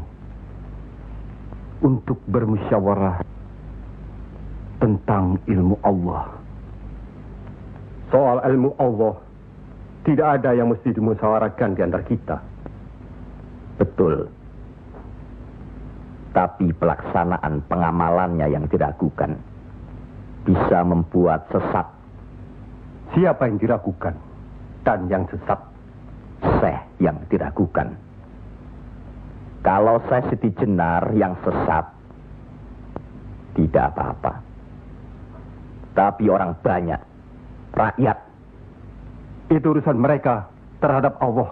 untuk bermusyawarah tentang ilmu Allah. Soal ilmu Allah, tidak ada yang mesti dimusyawarahkan di antara kita. Betul. Tapi pelaksanaan pengamalannya yang diragukan bisa membuat sesat. Siapa yang diragukan dan yang sesat? Syekh yang diragukan. Kalau Syekh Siti Jenar yang sesat, tidak apa-apa. Tapi orang banyak, rakyat, itu urusan mereka terhadap Allah,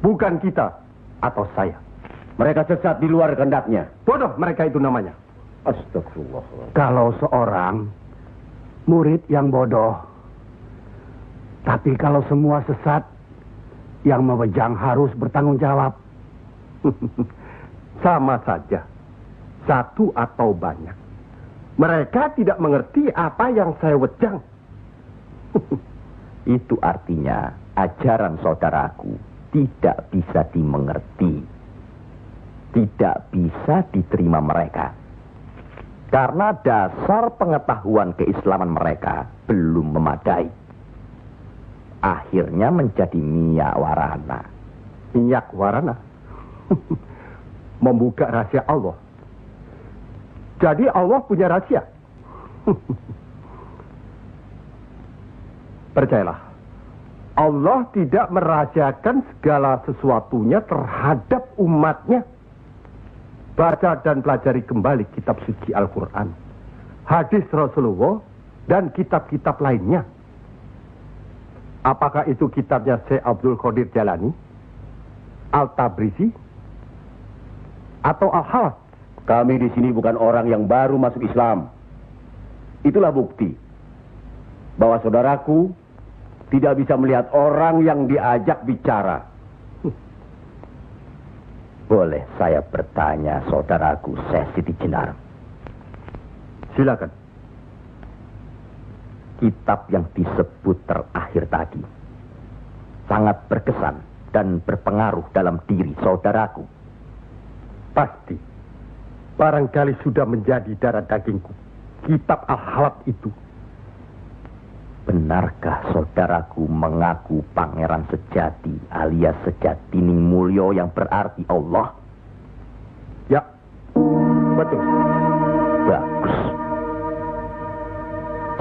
bukan kita atau saya. Mereka sesat di luar kehendaknya. Bodoh mereka itu namanya. Astagfirullah. Kalau seorang murid yang bodoh, tapi kalau semua sesat, yang memegang harus bertanggung jawab. Sama saja, satu atau banyak. Mereka tidak mengerti apa yang saya wejang. Itu artinya ajaran saudaraku tidak bisa dimengerti, tidak bisa diterima mereka. Karena dasar pengetahuan keislaman mereka belum memadai. Akhirnya menjadi minyak warana. Minyak warana? Membuka rahasia Allah. Jadi Allah punya rahasia. Percayalah, Allah tidak merahasiakan segala sesuatunya terhadap umatnya. Baca dan pelajari kembali kitab suci Al-Quran, hadis Rasulullah, dan kitab-kitab lainnya. Apakah itu kitabnya Syekh Abdul Qadir Jalani, Al-Tabrizi, atau Al-Halas? Kami di sini bukan orang yang baru masuk Islam. Itulah bukti bahwa saudaraku tidak bisa melihat orang yang diajak bicara. Boleh saya bertanya, saudaraku Syekh Siti Jenar? Silakan. Kitab yang disebut terakhir tadi sangat berkesan dan berpengaruh dalam diri saudaraku. Pasti. Barangkali sudah menjadi darah dagingku. Kitab Al-Halat itu. Benarkah saudaraku mengaku pangeran sejati alias Sejatining Mulyo yang berarti Allah? Ya, betul. Bagus.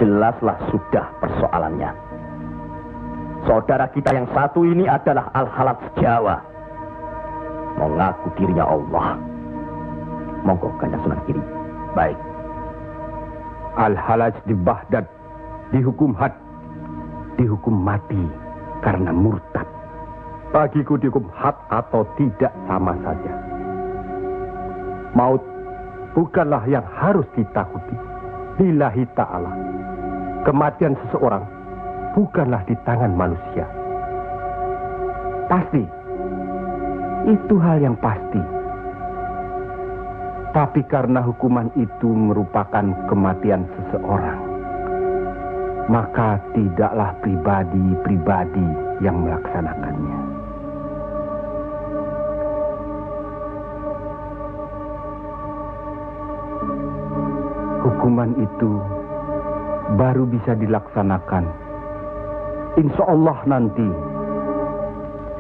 Jelaslah sudah persoalannya. Saudara kita yang satu ini adalah Al-Halat Jawa. Mengaku dirinya Allah. Monggo Kanjeng Sunan Giri. Baik. Al-Halaj di Baghdad dihukum had, dihukum mati karena murtad. Bagiku dihukum had atau tidak sama saja. Maut bukanlah yang harus ditakuti. Lillahi ta'ala. Kematian seseorang bukanlah di tangan manusia. Pasti. Itu hal yang pasti. Tapi karena hukuman itu merupakan kematian seseorang, maka tidaklah pribadi-pribadi yang melaksanakannya. Hukuman itu baru bisa dilaksanakan, insya Allah nanti,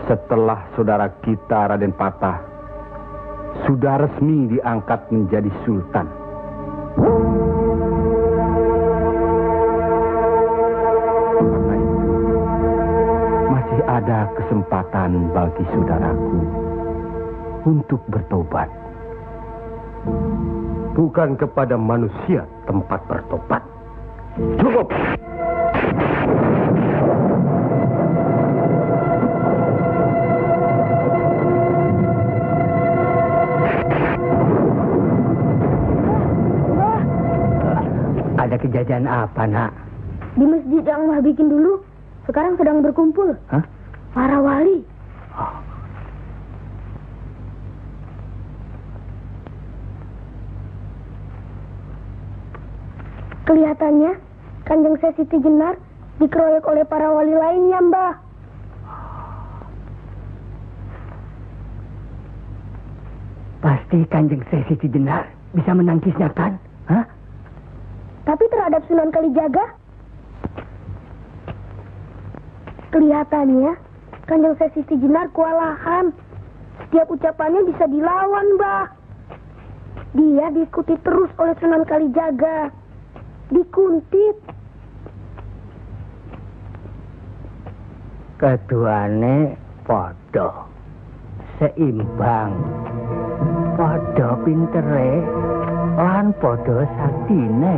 setelah saudara kita Raden Patah sudah resmi diangkat menjadi sultan. Karena itu, masih ada kesempatan bagi saudaraku untuk bertobat. Bukan kepada manusia tempat bertobat. Cukup! Ada kejadian apa, Nak? Di masjid yang Mbah bikin dulu, sekarang sedang berkumpul. Hah? Para wali. Kelihatannya Kanjeng Syekh Siti Jenar dikeroyok oleh para wali lainnya, Mbah. Pasti Kanjeng Syekh Siti Jenar bisa menangkisnya, kan? Hah? Tapi terhadap Sunan Kalijaga, kelihatannya Kanjeng Syekh Siti Jenar kewalahan. Setiap ucapannya bisa dilawan, Mbah. Dia diikuti terus oleh Sunan Kalijaga. Dikuntit. Keduane podo seimbang, podo pintere lan podo saktine.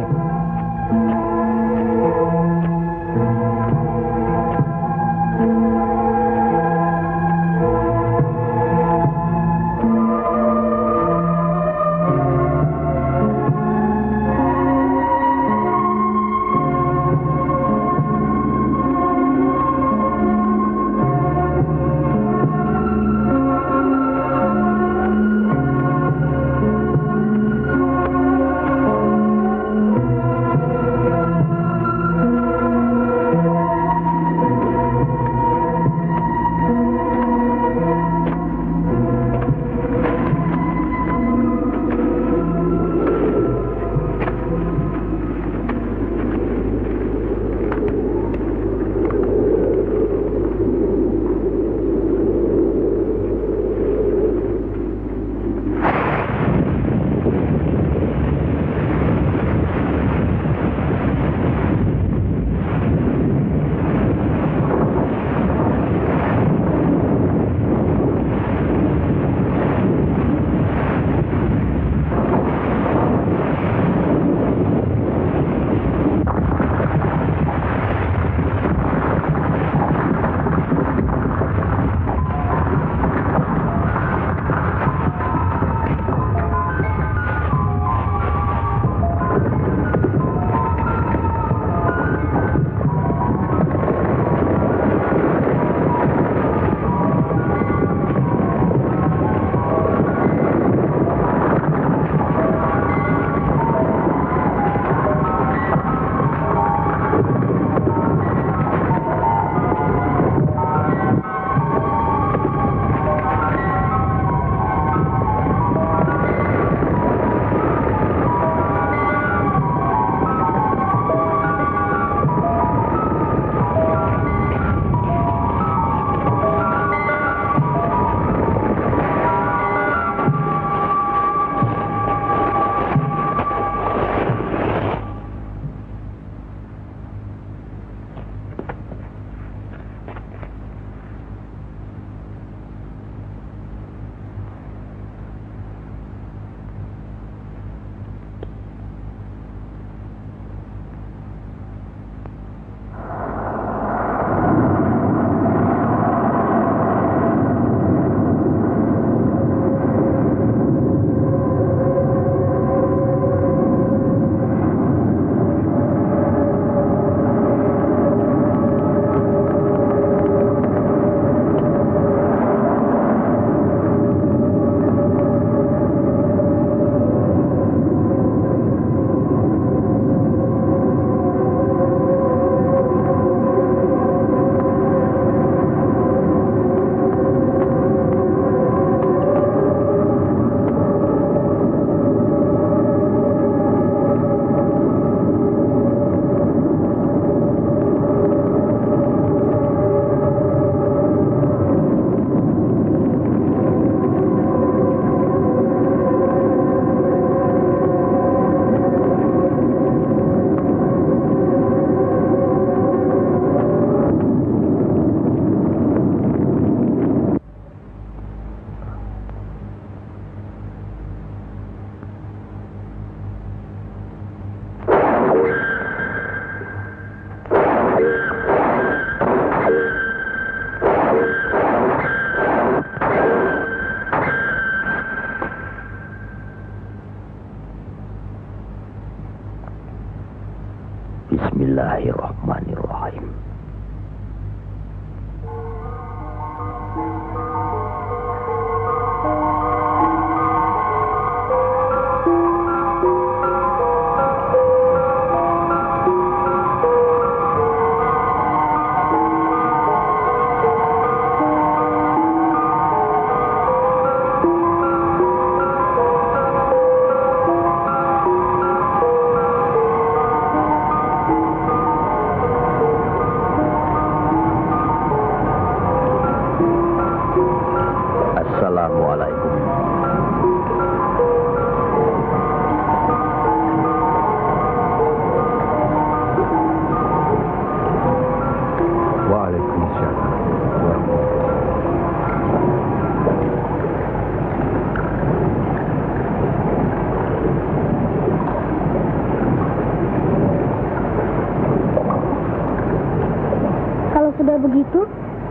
Kalau sudah begitu,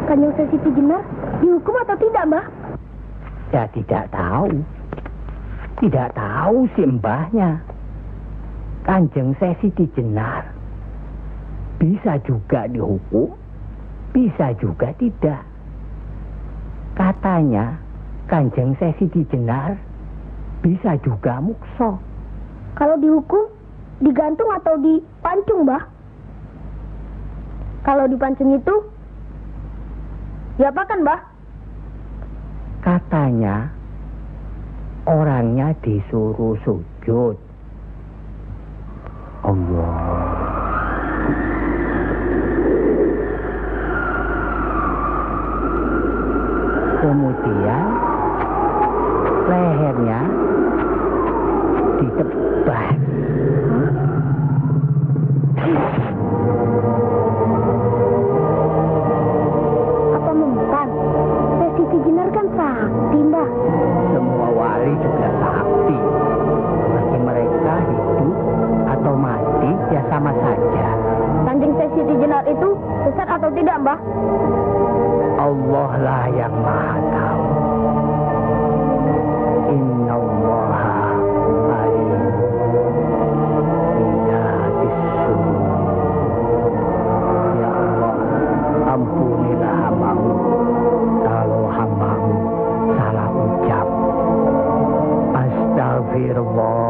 Kanjeng Seh Siti Jenar dihukum atau tidak, Mbah? Ya tidak tahu. Tidak tahu si mbahnya. Kanjeng Seh Siti Jenar bisa juga dihukum, bisa juga tidak. Katanya Kanjeng Seh Siti Jenar bisa juga mukso. Kalau dihukum, digantung atau dipancung, Mbah? Kalau dipancung itu, diapakan, Mbah? Katanya orangnya disuruh sujud. Allah. Kemudian lehernya ditebas. Apa mempan? Seh Siti Jenar kan sakti, Mbah. Semua wali juga sakti. Bagi mereka hidup atau mati ya sama saja. Kanjeng Seh Siti Jenar itu sesat atau tidak, Mbah? Allah lah yang maha tahu. Inna allaha alim bidatis sudur. Ya Allah, ampunilah hambamu kalau hambamu salah ucap. Astagfirullah.